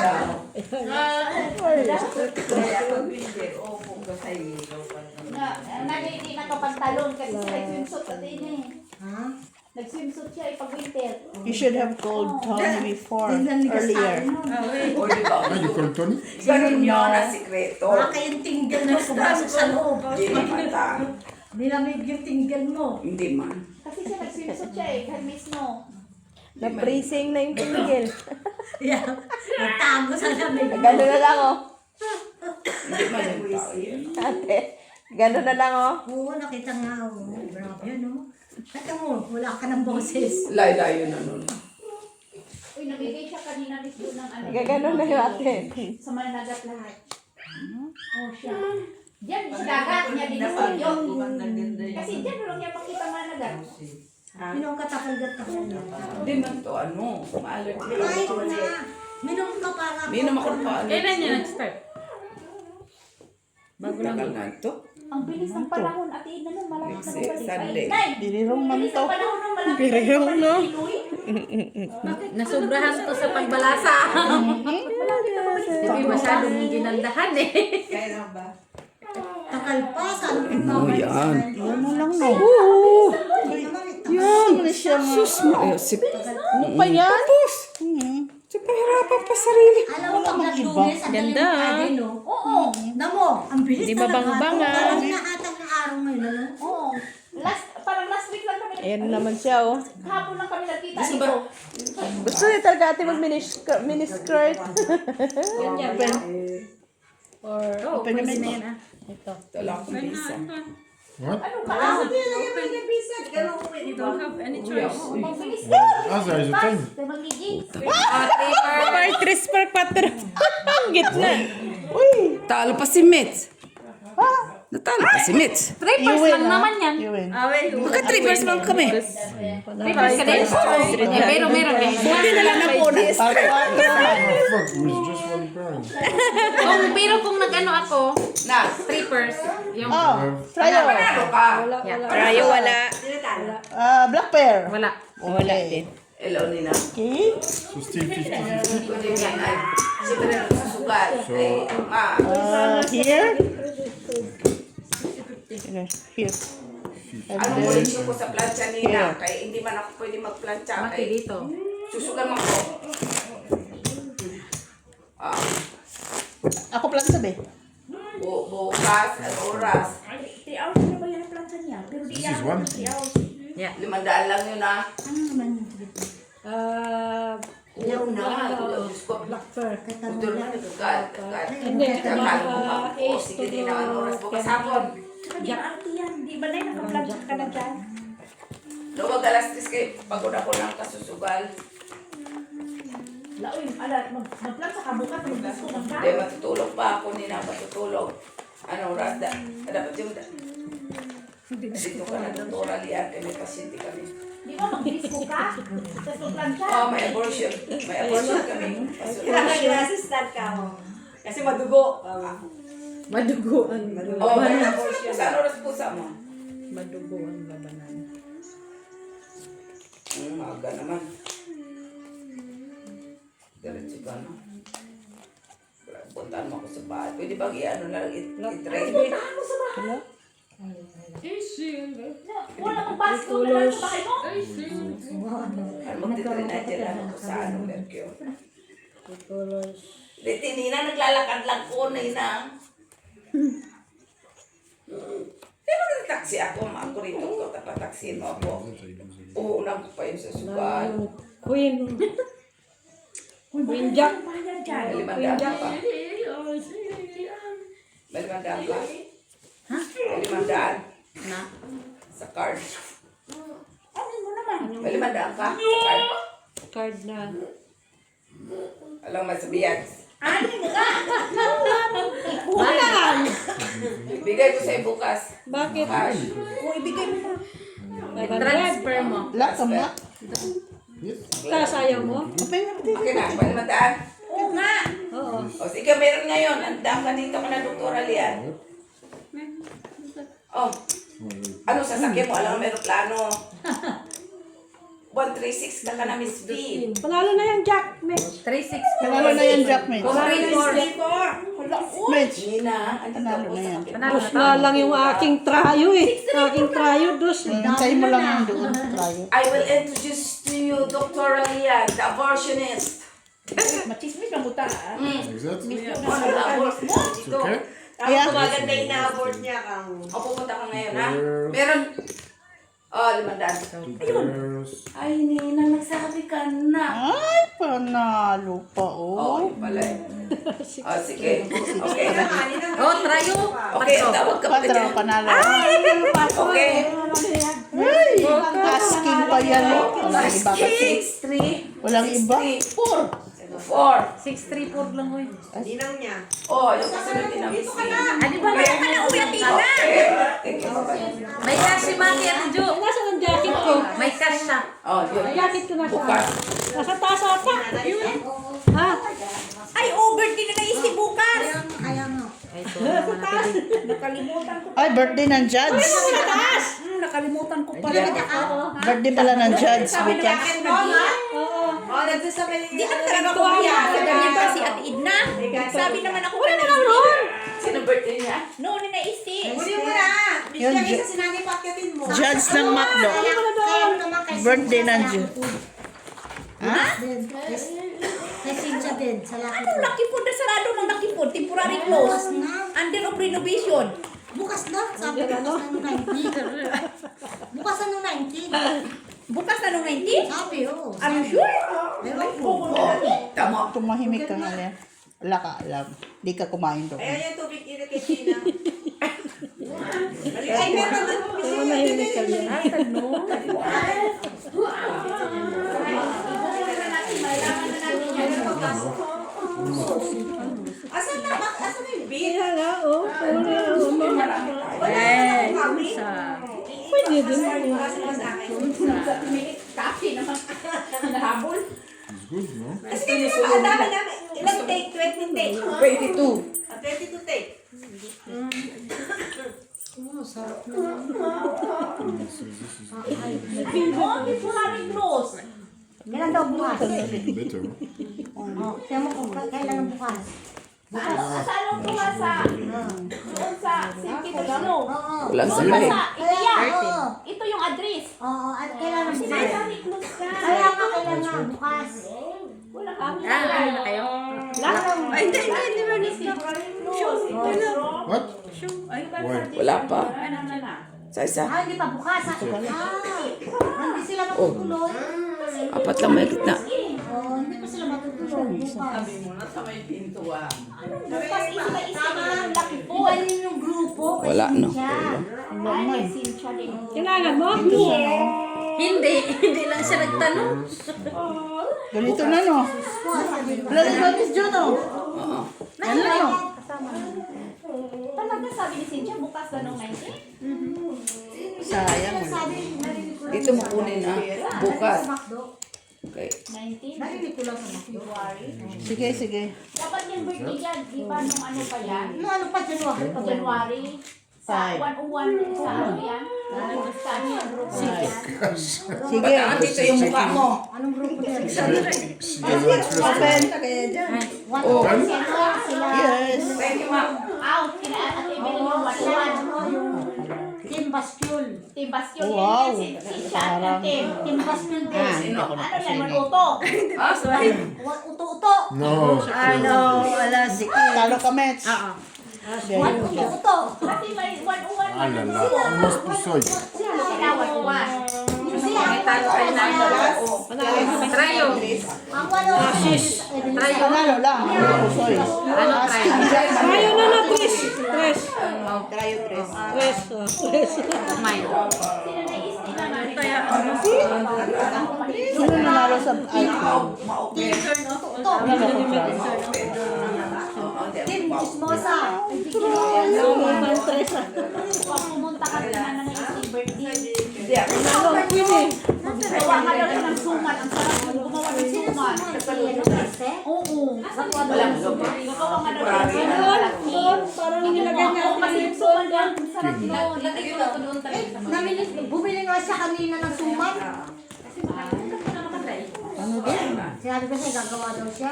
Hindi nakapantalon kasi sa nag-swimsuit pati niya eh. Ha? Nag-swimsuit siya pag winter. You should have called Tony before, earlier. O, di ba? Ah, je kon Tony? Ganun yun ang sikreto. Baka yung tinggal mo pumasok sa loob. Hindi mata. Nilamig yung tinggal mo. Hindi man. Kasi siya nag-swimsuit siya eh, kahit may snow. Na-bracing na yung tingil. Yeah. Nagtago sa lamig. Gano'n na lang oh. Hindi man yung tao yan. Ate. Gano'n na lang oh. Oo, nakita nga. Oh. Grabe, no? Kata mo, wala ka ng boses. Layo-layo na nun. Uy, nabigay siya kanina Miss June ng ano. Gaganon na yung ate. Sa Malnagat lahat. Oh, siya. Diyan, sa dagat niya din sa iyo. Kasi diyan lang niya makita Malnagat. Minong katakalgat ka mo. Hindi man to, ano, maalat Kahit na. Minong ka para. Hindi naman ako paano. Kailan niya nag-start? Bago lang na ito. Ang bilis ng panahon, ate, na nun, malapit na Next bumalik. Sunday. Nay, Dinirong man bilis to. ng panahon nung malapit na bumalik. Nasobrahan ko sa pagbalasa. Malapit na Hindi masyadong ginandahan eh. Kaya na ba? Takalpasan. Oh, yan. Ano lang no. Yan. Ano siya nga. Ano pa yan? Si pahirapan pa sarili. Alam mo, pag naglunes, ang Ganda. galing pwede, no? Oo. Namo, ang bilis Di talaga. mabang-bangan. Parang nahatag na araw ngayon, ano? Oo. Parang last week lang kami. Ayan naman siya, oh. Kahapon lang kami nagkita dito. Gusto niya talaga ate mag-miniskirt. Open. Or, Open naman mo. Ito lang akong bisa. Ano ka? Magbilis ka. Asa, is it time? Magiging. Par 3 per 4. Ang gitna. Talo pa si Mitz. Natalo pa si Mitz. Trippers lang naman yan. Iwin. Baka trippers lang kami. Trippers ka din? Eh, pero meron eh. Buti na lang ng bonus. Fuck, it was just one brand. Pero kung nag-ano ako, Na, trippers, yung Oh, Trayo. panalo ka. Rayo, wala. Black pear. wala. Wala din. Hello, Nina. Okay. So still 50-50. Kunin yan ay. Siyempre na susugal. Eh, ma. Here. Here. Ano mo rin ko sa plancha nila? Kaya hindi man ako pwede magplancha. Mati Kaya dito. susugal mo ko. Ako plan sabi. Bukas at oras. 3 hours na ba yan ang plancha niya? Pero di This yan is one. 3 hours. 500 lang yun ah. Uyaw na. Diyos ko. Ito na nagkagal. Nagkagal mo pa po. Sige din na ang oras bukas hapon. Saka di arte yan. Di ba na nakaplancha ka na dyan? Luwag alas 3 kayo. Pagod ako ng kasusugal. Laoy, magplancha ka bukas. Magplancha ka ka. Hindi, matutulog pa ako. Hindi na matutulog. Ano, Rada? Dapat yung... Dito ka na, Dr. Alian. May pasyente kami. Di ba mag-disco ka? Sa plancha? Oh, may abortion. May abortion kami. Kailangan i-assistant ka mo. Kasi madugo. Maduguan. Oh, may abortion. Saan oras pusa mo? Maduguan labanan. Aga naman. Diretso ka na. Puntaan mo ako sa bahay. Pwede ba i-ano na lang i-train? Puntahan mo sa bahay. Wala kang basketball na lang sa bahay mo? Ano magtitrain na dyan ano ko sa ano, Merkyo? Dito, Nina, naglalakad lang ko, Nina. Pero nagtaksi ako, ako rito ko, tapataksin mo ako. Uunan ko pa yun sa sugal. Queen. Queen Jack. Bayad dyan. May 500 pa. May 500 pa. May 500. Na. Sa card. Ano mo naman? May 500 ka sa card. Card na. Alam mo sabihan. Ano nga? Ibigay ko sa'yo bukas. Bakit? Cash. O, ibigay mo na. 500. Transfer mo. Black ka mo. Tapos ayaw mo? Open na. Okay na, may 500. Oo nga. Oo. O sige, meron ngayon. Andam ka dito ka na, Dr. Alian. Oh, ano sasakyan mo? Alam mo, meron plano. 136 ka na, Miss B. Panalo na yung Jack, Mitch. 3-6. Panalo na yan, Jack, Mitch. 3-4. Mitch. Nina, andito Panalo ako na sa yan. kapit. Panalo Dos na lang yung aking trayo eh. Aking trayo, dos. Hintayin mo lang yung doon. Trayo. I will introduce to you Dr. Alian, the abortionist. Machismis ang buta. Exactly. Ano na abortionist dito? Okay. Tapos maganda yung na-abort niya kang... O, pupunta ka ngayon, ha? Meron. Oh, 500. There's Ay, Nina, nagsabi ka na. Ay, panalo pa, Oh, oh. yun pala eh. Oh, sige. Okay na. Oh, trayo. Okay, tawag ka pa Patro, dyan. panalo. Okay. Asking pa yan, oh. Walang iba kasi. 6-3. Walang iba. 4. 6-3-4 lang ko eh. Ninang niya. Oh, yung kasunod din ang Miss B. Ah, di ba na na uwi at Okay. Thank you, bye. May cash si Maki at Jo. Nasaan ang jacket ko? May cash siya. Oh, yun. Jacket ko nasa. Bukas. Nasa taas ata. Ha? Ay, over din na naisip bukas. Kaya nga. Ay, so naman natin. Nakalimutan ko. Ay, birthday ng judge. Nakalimutan ko pala. Ayan. Birthday pala ng judge. Sabi Weekend. na akin mo, ha? Oo. Oh, nagsasabay Di ang talaga ko yan. Ganyan ba si Ate Edna? Sabi naman ako wala naman ron. Sino birthday niya? Noon ni Naisi. Huli mo na. Yun, Yung isa sinanay pakyatin mo. Judge ng McDo. Kaya naman kay Birthday Cynthia ng sa June. Lucky Food. Ha? Kay Cynthia din sa Lucky Ano Food. Lucky Food na sarado ng Lucky Food? Temporary close. Under of renovation. Bukas na. Sabi ko bukas na nung 19. Bukas na nung 19. Bukas na nung 19? Sabi, oo. Are you sure? Ewan ko. Tama. Tumahimik ka nga yan. Wala ka alam. Di ka kumain doon. Ayan yung tubig ina kay Tina. Ay, meron na. Manahimik ka yan. Malaman na natin yan. Asan na? Asan na yung beer? Kaya nga, oh. Pwede din. Kapi naman. Hinahabol. It's good, no? Kasi kami naman, ang dami namin. Ilang take? 20 take. 22. 22 take. Oo, sarap na. Oh, temporary close. Kailan daw bukas? Better. Oh, kaya mo kung kailan bukas. Sa anong bukas sa? Doon sa St. Peter's Slope. Oo. Walang Doon salay. sa, ito yan. Oo. Ito yung address. Oo, at kailan bukas? Temporary close ka. Kaya nga kailan nga bukas. Wala kami. Ano na kayo? Ay, hindi ba Temporary close. Ito yung What? Why? Wala pa. Ano na? Sa isa. Ah, hindi pa bukas. Hindi sila matutuloy. Apat lang may gitna. Oo, hindi pa sila matutuloy. Bukas. Bukas isa-isa yung Lucky Food. Ibalin yung grupo. kay Wala, no? Cynthia. Ay, may Cynthia din. Kailangan mo? Hindi lang siya nagtanong. Ganito na, no? Wala na ba, Miss Juno? Yan na, no? Talaga sabi ni Cynthia, bukas na nung 19? Sayang. Sabi, narinig ko lang. Dito mo kunin ha. Bukas. Sa McDo. Okay. 19? Narinig ko lang sa McDo. February. Sige, sige. Dapat yung birthday dyan, di ba nung ano pa yan? Ano pa, January pa ba? January. Sa 101, sa ano yan? Sa ano yung group na yan? Sige. Dito yung mukha mo. Anong grupo din? Open. Oh. 1% sila. Yes. Out, kina Ate Evelyn yung 101. Team Bascule. Team Bastion. Wow. Si Chat ng team. Team Bascule din. Hindi ako Ano yan, nakasini. Manuto? Uto-uto. No. Wala si Talo ka, Mets. Uto-uto. Kasi may 101 Ah, la la. Almost precise. sila 101. May talo kayo na. Trayo. Ang walo. Panalo lang. Sorry. Ano trayo? Ayaw na na, Trish. Trish. Tayo, Tres. Trish. Trish. Mine. Sila na isti naman. Sino nanalo sa iPhone? Team Chismosa. Pag pumunta ka rin na ng isti birthday. Queen eh. Gawa ka daw rin ng suman. Ang sarap yung gumawa ng suman. Oo. Gagawa nga daw rin ng suman. Parang nilagay niya. Oo, kasi yung suman yan. Ang sarap doon. Bumili nga siya kanina ng suman. Ano Sinabi ko siya, gagawa daw siya.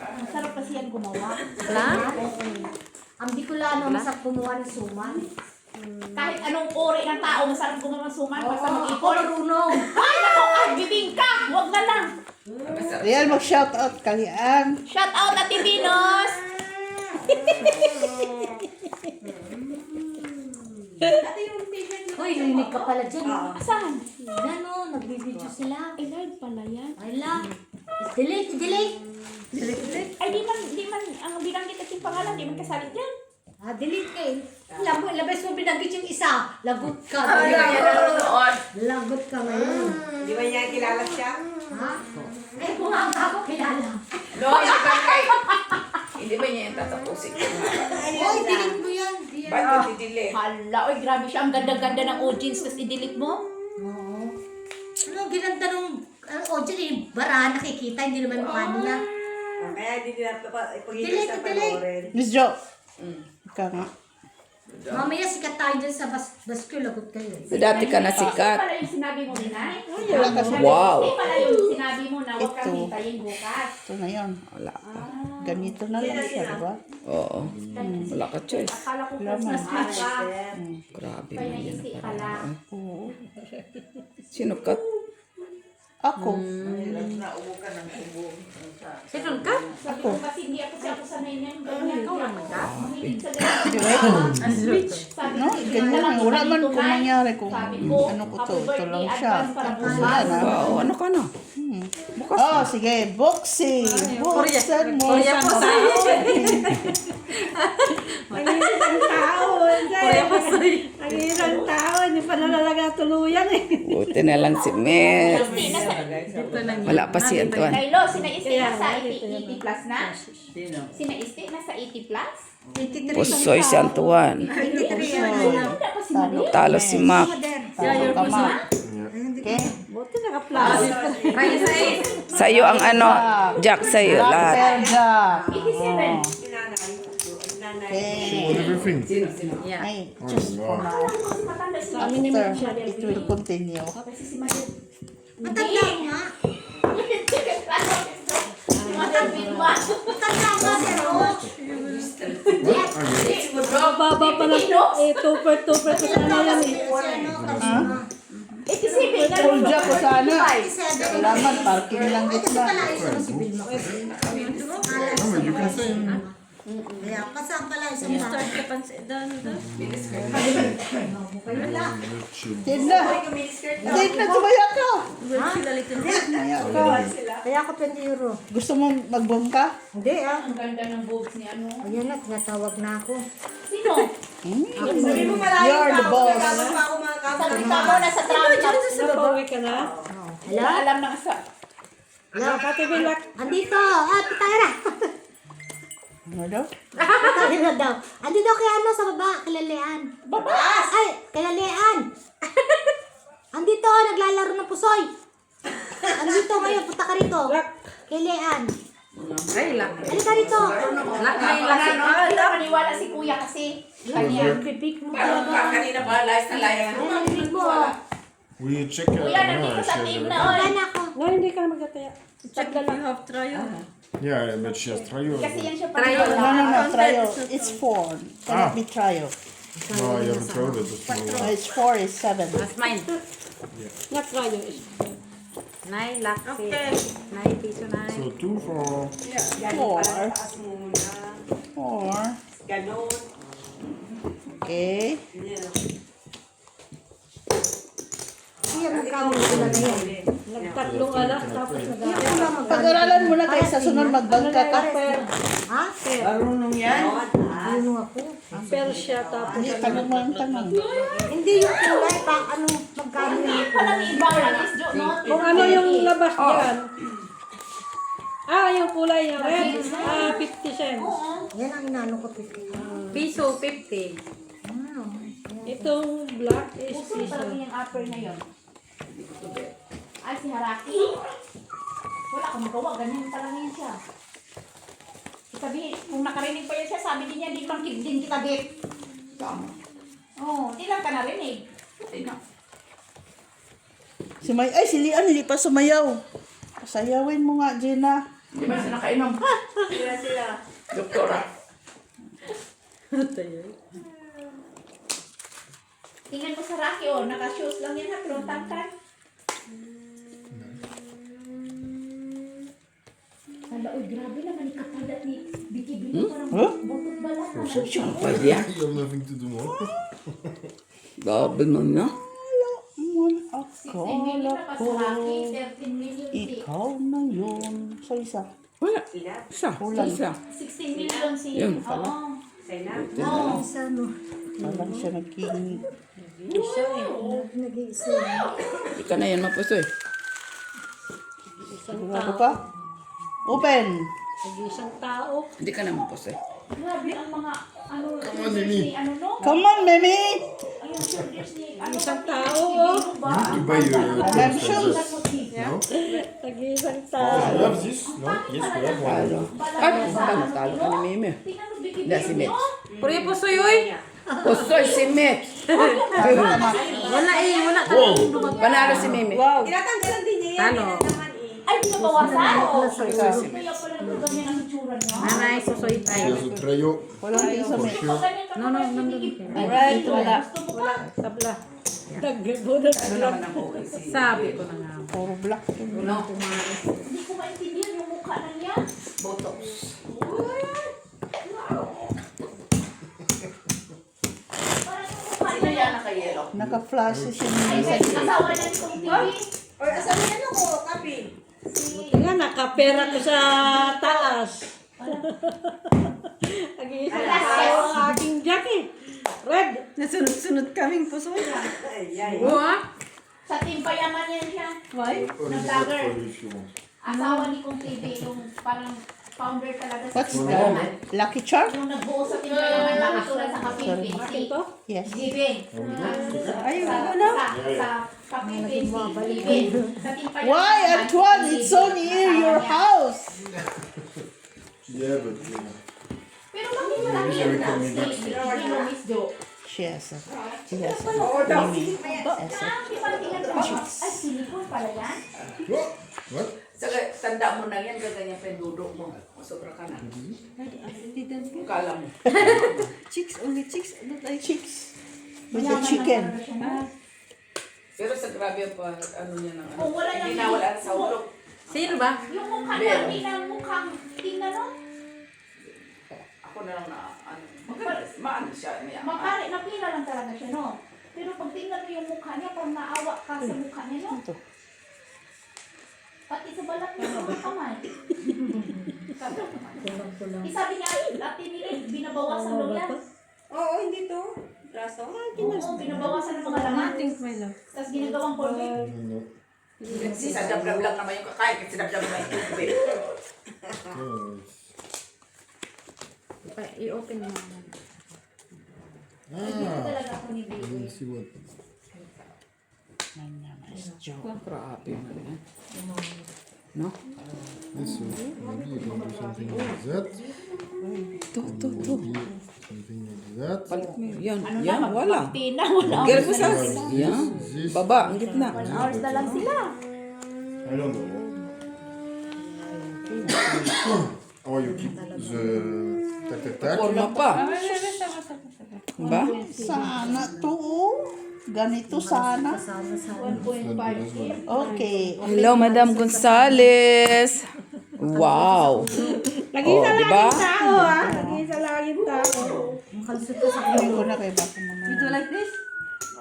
Ang sarap kasi yan gumawa. Ang Bicolano masarap gumawa ng suman. Kahit anong uri ng tao, masarap gumawa ng suman. Basta Ako mag-ipon. marunong. Ay, naku! Gibing ka! Huwag na lang! Real, mag-shoutout ka lian. Shout out Ate Venus! Hoy, narinig ka pala dyan. Saan? Yan o, nagbibideo sila. Ay, live pala yan. Ay lang. Delete, delete. Ay, di man, ang binanggit at yung pangalan, di man kasalit yan. Ah, delete kayo. Labas mo binanggit yung isa. Lagot ka. Lagot ka ngayon. Di ba niya kilala siya? Ha? Eh, kung ang ako kilala. No, hindi ba niya yung tatapusin? Hoy, delete mo yan. Ba't mo didili? Hala, oy, grabe siya. Ang ganda-ganda ng audience, tapos i-delete mo. Oo. Ano, ginanda nung audio ni Bara, nakikita, hindi naman mukha nila. Kaya hindi nila ipag-ibig Delete, sa delete. panoorin. Miss Jo. Ika nga. Mamaya sikat tayo dyan sa bascule, lagot kayo. Dati ka na sikat. Hindi pala yung sinabi mo, Ninay. Wala kasi. Wow. Hindi pala yung sinabi mo na huwag kang Ito. hintayin bukas. Ito na yun. Wala. Ganito na lang siya, diba? Oo. Wala ka choice. Akala ko Christmas na ka. Grabe Kaya man yan. naisi ka lang. Oo. Sino ka? Ako. Sino ka? Sabi ko kasi hindi ako siya ako sanay niyan. Ganyan ikaw lang ka. Mahilig sa ganyan. Sabi No, ko, ganyan. Wala man dito kung na. mangyari kung Sabi ko, ano ko to. happy Ito lang birthday, siya. advance para Tapos bukas. yan, ha? Oo, ano ka na? Oh, sige. Boxing. Buksan mo. Korea po sa Ang isang tao. Korea po sa Ang isang tao. Hindi pa nalalaga tuluyan eh. Buti na lang si Met. Wala pa si Antoine. Kaylo, sinaisti na sa 80 plus na? Sinaisti na sa 80 plus? Pusoy si Antoine. Talo si Mac. Talo ka, ma. Okay? Buti naka-plus. Kaya sa Sa'yo ang ano, Jack, sa'yo lahat. Rapper Jack. 87. Okay. Sino? Ay, just for now. Kasi matanda si After, it will continue. Kasi si Madel. Matanda nga. Matanda Matanda nga, pero. Baba pa lang. Eh, tupper pa sana yan eh. Ano, 87 na Full Jack ko sana. 87. Salamat, parking lang Ay, kasi gitna. pala, isa na si Vilma. Kaya, kasama pala isang tao. Tinda. Tinda, tumaya ka. Kaya ako 20 euro. Gusto mo mag-boom ka? Hindi ah. Ang ganda ng boobs ni ano. Ayan na, tinatawag na ako. Sino? Sabi mo malayo You're the pa ako. boss. Gagawin pa ako mga Sabi ka mo nasa traffic. Napauwi ka na? Wala alam na sa... Hello, Kati Bilak. Andito! Ah, Tara! Ano daw? Tara daw. Andito kay ano sa baba, kilalean. Babas! Ay, kilalean! Andito, naglalaro ng pusoy. Andito ngayon, punta ka rito. Kilalean. Ay, lak. Halika rito. Lak, may laki. Maniwala si kuya kasi. Kanya. Pipik mo. Kanina pa, layas na layas. Ay, narinig mo. We check it. Kuya, nandito sa team na oy. Wala na ako. Ngayon hindi ka na magtataya. Check if you have trial. Yeah, but she has trial. Kasi yan siya Trial. No, trial. It's 4. Cannot be trial. No, I haven't tried it. It's No, it's 4 is 7. That's mine. Not try yung is. Nine, lak. Okay. Nine, piso nine. So 2 for 4. 4. Ganon. Okay. Kaya magkano na yan. Nagtatlong anak tapos nag-aaral. Pag-aralan mo na kayo sa sunod magbangka ka. Ha? Marunong yan. Ano ako? Persia tapos Hindi, tanong mo ang tanong. Hindi yung kulay pa, ano, magkano yung Pala ni ibang lang is do not. kung ano yung labas diyan. Yung kulay yung red. 50 cents. Yan ang inano ko, 50. Piso 50. Itong black is Puso piso. talaga yung upper na yun. Ay, si Haraki. Wala akong magawa. Ganyan talaga yan siya. Sabi, kung nakarinig pa yan siya, sabi din niya, di man din kita bit. Oo, di lang ka narinig. Si May, ay, si Lian, hindi pa sumayaw. Sayawin mo nga, Gina. Di ba sila nakainom? Sila. Doktora. Tingnan mo sa Rocky, oh, naka-shoes lang yan ha, pero tangkad. Hala, uy, grabe naman ni kapalat ni Biki-Biki. Parang butot balat. You have nothing to do more. Grabe man na. Ako, 16 million na pa sa Rocky, 13 million si. Ikaw na yun. So, isa. Wala. Isa. Isa. 16 million si. Yun, Oo. Oo. Isa, no? Parang siya naging... Nag-iisa. Hindi ka na yan mapusoy. Sigurado ka? Open! Isang tao. Hindi ka na mapusoy. Grabe ang mga, ano, shoulders ni, ano no? Come on, Mimi! Ayun, shoulders ni, ano, Isang Papi, tao, si oh. Bino ba? You buy I'm shoes. No? Tag-isang You tao. have this? No? Yes, we have one. Ay, talo ka ni Mimi. Tingnan mo, Biki Hindi, si Met. Bino. Puri po suyoy. Pusoy si Met. Wala eh, wala. Panalo si Mimi. Wow! Tinatanggalan din niya yan. Talo. Yan naman eh. Ay, hindi nabawasan. Soy sauce. Kaya pala ganyan ang itsura niya. Nanay, susoy She tayo. has a trayo. Walang isa may. Ito, ganyan ka No, no, pala, no, no. hindi- Alright, wala. Gusto mo ba? Tabla. Nagbudak. Ano naman ang OAC? Sabi ko na nga. Puro black. No, Hindi ko maintindihan yung mukha na niya. Botox. Parang yung mukha Sino niya. yan naka-yellow? Naka-flashes yung Ay, isa. asawa niya nitong TV. Or asan na yan ako, kapi? Nga, nakapera ko sa taas. Nag-iisa na ang aking jacket. Red. Nasunod-sunod kaming pusoy. Ay, ay. Oo. Sa team payaman yan siya. Why? Or is Vlogger. that for you if you want? Asawa ni Kong TV, yung parang founder talaga sa What's team that? payaman. Lucky Charm? Yung nagbuo sa team payaman, nakatulad sa kapipin. Akin to? Yes. Giving. Ayun, Sa ano? kapipin, giving. Sa team payaman. Why, Antoine? It's so near your house. Yeah, but Pero bakit malaki yan na? Miss Jo. She has a... She has a... Oo daw. Mimi. Ah, di ba tingnan ko? Ay, silikon pala yan. what? Saka, tanda mo na yan, gaganyan pa yung dudo mo. Sobra ka na. Kala mo. Chicks, only chicks. Not like Chicks. With the chicken. Pero sa grabe pa, ano niya na. Kung wala Hindi nang- na wala sa ulo. Sino ba? Yung mukha namin na mukhang tingnan no? Ako na lang na, ano. Maano siya, may Makari, napila lang talaga siya, no? Pero pag tingnan mo yung mukha niya, parang naawa ka sa mukha niya, no? Pati sa balat niya, mga kamay. Isabi niya, ay, ate nila, binabawasan daw yan. Oo, hindi to. Braso. Oo, binabawasan ng mga laman. my love. Tapos ginagawang pork. No. Kasi sa dab-dab lang naman yung kakain, kasi dab-dab naman yung tubig. No, I-open mo. Ay, dito Ah, talaga ako ni let Baby. me see what. Grabe mo yan. This one. Maybe you can do something like that. Maybe something like that. Yan, Ano na, magpapina, wala. Girl, basta. This, this. Baba, ang gitna. Hours na lang sila. I don't know. Or you keep the tac tac tac. Forma pa. Ba? Sana to. Ganito sana. 1.5. Okay. Hello, Madam Gonzales. Wow. Nag-iisa Oh, lang diba? yung tao, ha? Nag-iisa lang yung tao. Hindi ko na kay baka mamaya. You do like this?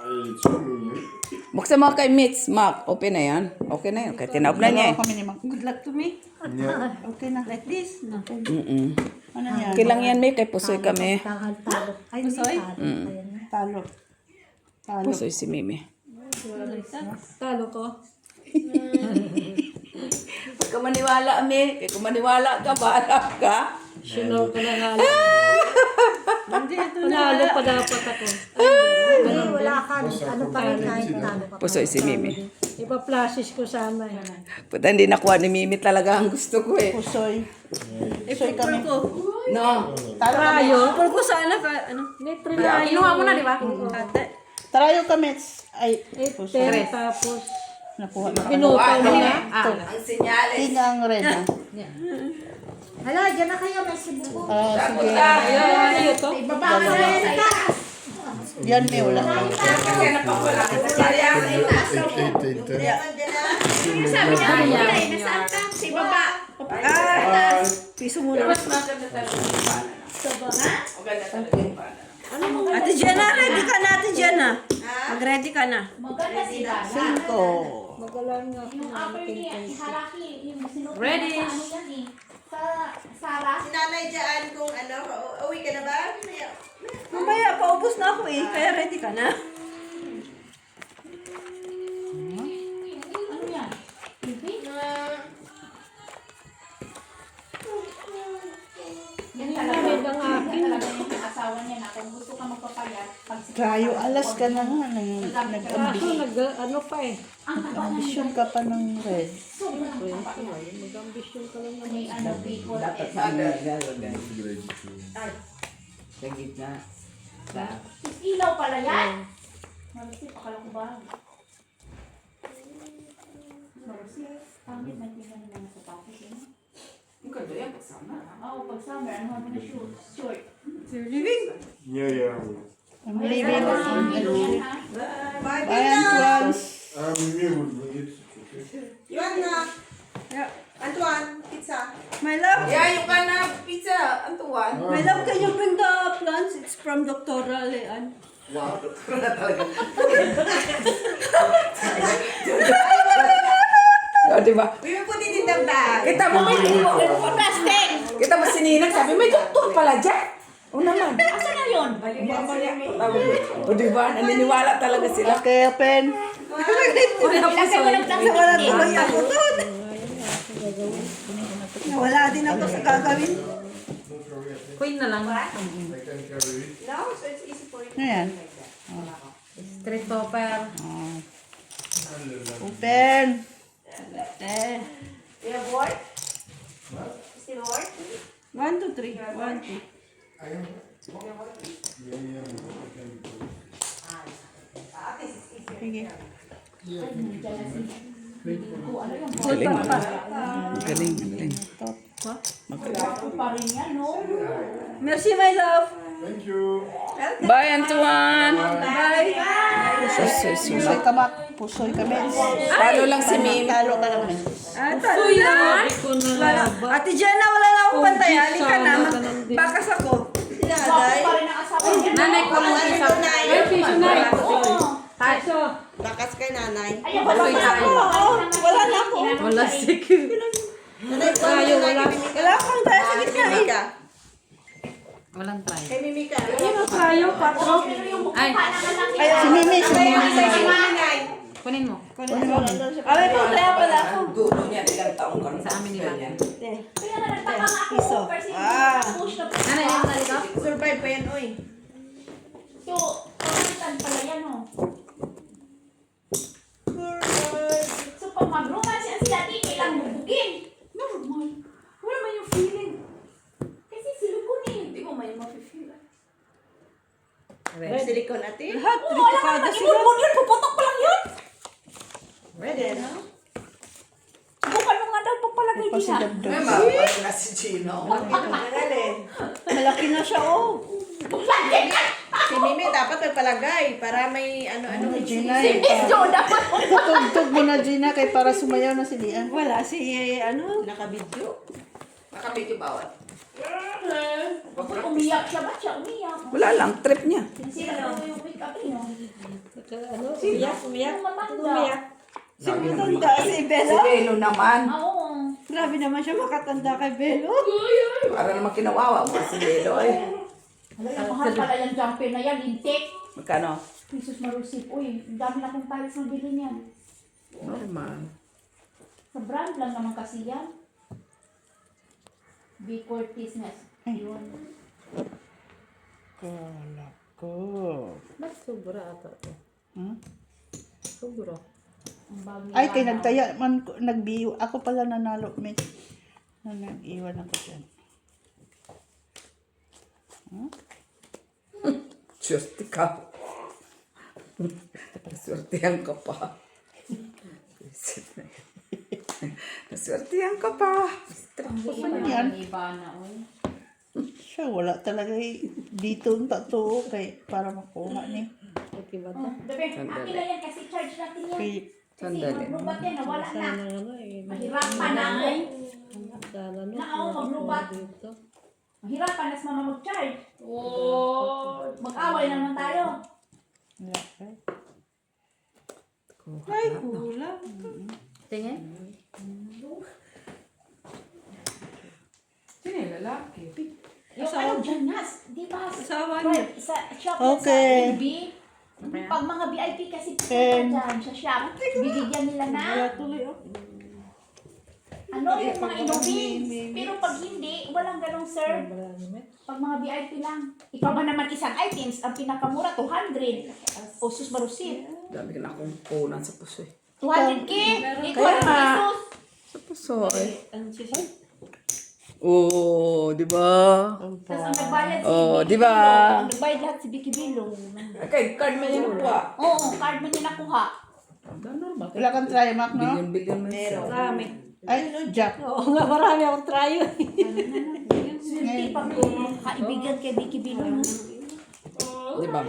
It's coming, yeah. Buksan mo kay Mitz, Mac. Open na yan. Okay na yun. Kaya tinaob na niya eh. Dalawa kami ni Mac. Good luck to me. Yeah. Okay na. Like this? No. Mm-mm. Ano yan? Okay lang yan, May. Kay Pusoy kami. Ay, Pusoy? Talo. Talo. Pusoy si Mimi. Talo ko. Huwag ka maniwala, May. Kaya kung maniwala ka, baharap ka. Sino ko na nga. Hindi, ito Panalo pa dapat ako. Hindi, wala ka. Ano pa rin kahit talo ka. Pusoy si Mimi. Ipa-flashes ko sana. Puta, hindi nakuha ni Mimi talaga ang gusto ko eh. Pusoy. Pusoy kami. No. Talo kami. Puro ko sana ka, ano? Kinuha mo na, di ba? Ate. Tarayo kami. Ay, Ten, tapos nakuha na. pinuto mo na. Ang sinyales. Tingang red. ah. Hala, dyan na kayo. May sibuko. Sige. Ano to? Ibaba ka na yan sa itaas. Yan, may wala. Kasi napapala ka sa kaya. Eight, 10. Sabi niya, wala eh, nasaan ka? Sa ibaba. Piso Pero muna. mas maganda talaga yung paana. Ha? Maganda talaga yung paana. Ate Jenna, ready ka na, Ate Jenna. Mag-ready ka na. Maganda sila. 5. Magalan nga. Yung upper niya, si Haraki, yung sinuot Ready? sa ano yan eh. Sa Sarah. Si nanay dyan kung ano, uwi ka na ba? Mamaya, paubos na ako eh. Kaya ready ka na. Ano yan? Bibi? Yan talaga. Yan talaga yung asawa niya na kung gusto ka magpapayat. Kayo, alas ka na nga. Kaso ano pa eh. Ang taba na Nag-ambisyon ka pa ng red. sobrang taba niya. Mag-ambisyon ka lang naman. May ano, bacon. Sa gitna. Is ilaw pala yan? Malasip, akala ko ba? Marusip. Pangit, may tingnan ng mga sapatos, eh. Ang ganda yan, pagsama. Oo, pag summer, ano mo na shoes? Short. Yeah. I'm leaving. Yan, ha? Bye, Bye, Antoine. Meer moet me dit. Okay. Yuan na. Antoine, pizza. My love, Yeah, yung ka na pizza, Antuan. my love, can you bring the plants? It's from Dr. Leanne. Wow, doktor na talaga. O, diba? We will put it in the bag. Kita mo, plastic! Kita mo si Ninang, sabi, may doktor pala dyan. O naman. Asa na yun? O diba, naniniwala talaga sila. Okay, open. Ilagay mo lang lang sa Wala plastic. tuloy ako doon. Wala din ako sa gagawin. Queen na lang. I can carry it. No, so it's easy for you. Ayan. Street topper. Open. You have work? Still work? 1, 2, 3. 1, 2. I am. Yeah. I can do it. At least it's easier. Sige. Galing. Ako pa rin yan, no? Merci, my love. Thank you. Bye, Antuan. Bye. Pusoy ka ba? Pusoy kami. Follow lang si Mimi. Talo ka lang. Talo na. Wala. Ate Jenna, wala na akong pantay. Halika na. Bakas ako. Ako pa rin ang asawa niya. Nanay ko mong isa. Ay, piso na. Taso. Bakas kay nanay. Ayaw, wala Pusoy pa tayo. ako. Wala na ako. Wala sige. Nanay ko, Wala akong tayo sa gitna eh. Mimika. Walang try. Kay Mimika. Ano tayo? 4. Pero yung mukha Ay. ng anak niya. Si Mimi, si Mimi. Nanay. Kunin mo. Ay, po, kaya pala ako. Dulo niya, ilang taong ka Sa amin nila. Kaya nga nagtaka nga ako. Kasi push na push Nanay, pa. yung nalito? Survive pa yan, oy. So, pagkitan pala yan, no? So, pag mag-romance yan sila, di kailang bubugin. Normal. Wala man yung feeling. Kasi silukunin. Di mo may mafe-feel. Silicone natin. Lahat, Oo, wala ka naman. Ibulbul yun. Puputok pa lang yun. Ready, no? Subukan mo nga daw pagpalagay din ha. May mabalik na si Gino. Malaki na siya, oh. Si Mimi dapat magpalagay para may ano-ano. Gina, Miss Jo dapat. tugtog mo na, Gina, kay para sumayaw na si Lian. Wala si, ano. Nakabidyo. Nakabidyo bawat. Umiyak siya. Ba't siya umiyak? Wala lang, trip niya. Sinisira ko yung wake up niyo. Umiyak. Yung matanda. Si matanda, si Si Bella. Belo naman. Oo. Grabe naman siya makatanda kay Belo. Para naman kinawawa mo si Belo eh. Alam, mahal pala yung jumper na yan. Lintik. Magkano? Jesus Marusip. Uy, ang dami na kong tiles ng bilhin yan. Normal. Sa brand lang naman kasi yan. B. Curtis na. Yun. Kala ko. Mas sobra ata to. Hmm? Sobra. Ang bagay Ay, kay na. nagtaya man, nagbiyo. Ako pala nanalo, men. Na nag-iwan ako dyan. Swerte ka. Naswertehan ka pa. Naswertehan ka pa. Ang yan? iba na. Uy. Siya, wala talaga eh. Dito ang tattoo kay para makuha ni. Diba Oh, Bebe, akin na yan kasi charge natin yan. Kay, Kasi Sandali. maglubat yan, nawala na. Mahirapan na ako. Naaw, maglubat. Mahirapan na sa mama mag-charge. Mag-away naman tayo. wala ka. Ay, kulang. Tingin? Sino yung lalaki? Yung ano, Janas, di ba? Asawa niya. Sa shop Okay. sa FB. Pag mga VIP kasi pupunta dyan sa shop, bibigyan nila na Wala tuloy, oh. ano yung mga inumin. Pero pag hindi, walang ganong serve. Pag mga VIP lang. Ikaw ba naman isang items, ang pinakamura, 200. O sus Marusip. Dami ka na akong kunan sa puso eh. 200K. Ikaw Kaya ang nga. pesos. Sa puso eh. Ano siya? Oo, di ba? Tapos ang nagbayad si Oh, Vicky di ba? Bilong. Ang nagbayad lahat si Vicky Bilong. Okay, card mo yung nakuha. Oo, card mo niya nakuha. Normal. Wala kang Trimac, no? Bilyon mo Meron. Marami. Ay, Jack. Oo nga, marami akong tryo. Swerte pang kaibigan kay Vicky Bilon. Di ba?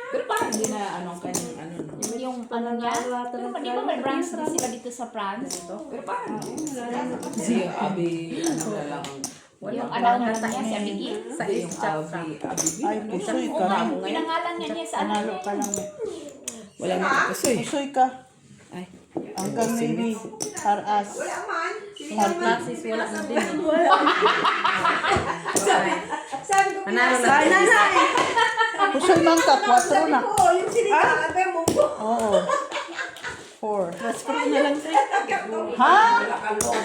Pero parang hindi na anong kanyang ano no. Yung ano niya. Pero di ba may branch din sila dito sa France? Pero parang si Abi ano na lang. Yung anak niya si Abigil. Hindi yung Abi. Ay, pusoy ka. Oo, pinangalan niya sa ano. Panalo ka lang. Wala na kasi. Pusoy ka. Ay. Hanggang maybe paras. Wala man. Classes, wala na din. Sabi ko, Panalo lang. pinasa- Nanay! Pusoy man ka, 4 na. Oo, yung sinigaga mo po. Oo. 4. Transfer na lang sa'yo. Ha? Wala ka loob.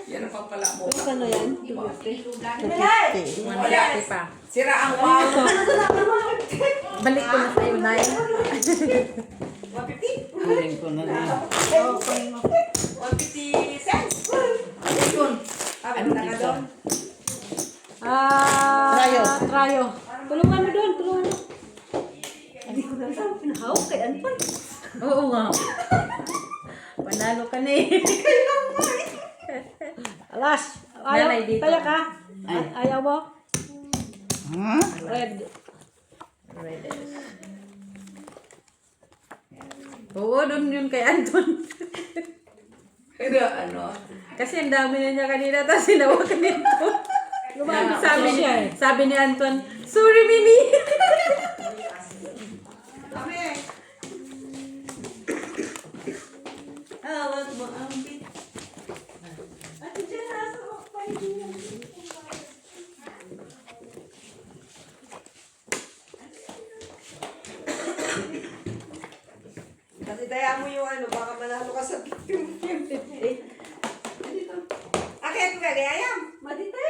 Yan ang pagpala mo. Ano yan? 250. 150 pa. Sira ang wow. Balik ko na sa'yo, Nay. 150? Kunin ko na lang. 150 cents. Yun. Ano na ka doon? Tryo. Tryo. Tulungan mo doon, tulungan mo. Hindi ko na saan pinahawak kay Anton. Oo nga. Panalo ka na eh. Alas, ayaw, Nanay dito. kaya ka? Ayaw mo? Ha? Red. Oo, doon yun kay Anton. Pero ano. Kasi ang dami na niya kanina, tapos sinawakan nito. Sabi ni Anton, sorry, Mimi. Hawak mo ang bit. Ate Jen, nasa mo pa yun. Kasi daya mo yung ano, baka manalo ka sa 50. Akit ka, ayam. Madite.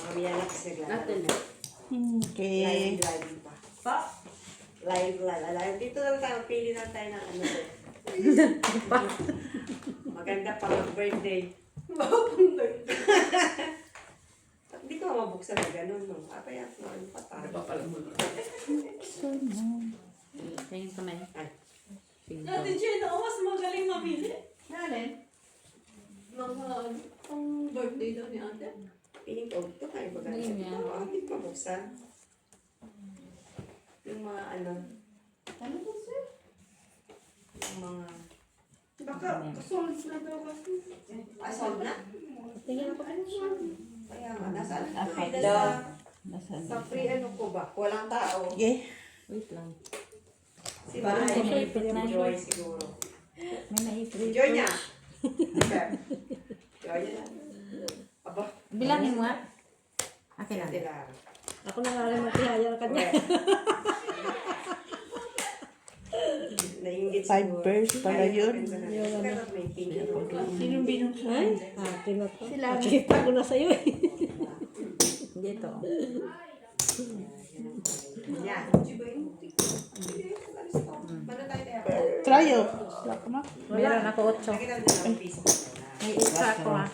Kamiyanak sila. Okay. Live pa. Pa? Live. Dito lang tayo, pili lang tayo ng ano. Maganda pa mag-birthday. Hindi ko mabuksan na gano'n, no? Apayat mo, ano pa tayo? Papala mo. Tingin ko na yun. Ay. Ate Jen, ako mas magaling mamili. Nalin? Mga ang birthday daw ni ate. Piling ko, ito kayo ba gano'n? Ngayon yan. Hindi ko mabuksan. Yung mga ano, Ano po sir? yung mga... Baka sold na daw kasi. Sold na? Tingin ako. Kaya nga, nasaan na Ah, ito? Sa free ano ko ba? Walang tao. Okay. Wait lang. Si Parang Mahal. naipit na. Joy siguro. May naipit. Joy niya. Joy niya. Aba. Bilangin mo nga. Akin lang. Tilara. Ako na nga rin magtihaya ka niya. Nainggit 5 pairs pala yun. Sinong Ay, akin na to. Nakita ko na sa'yo eh. Dito. Yan. Tryo. Wala ka na? Meron ako 8. Nakita mo na ng piso. May isa ako ah.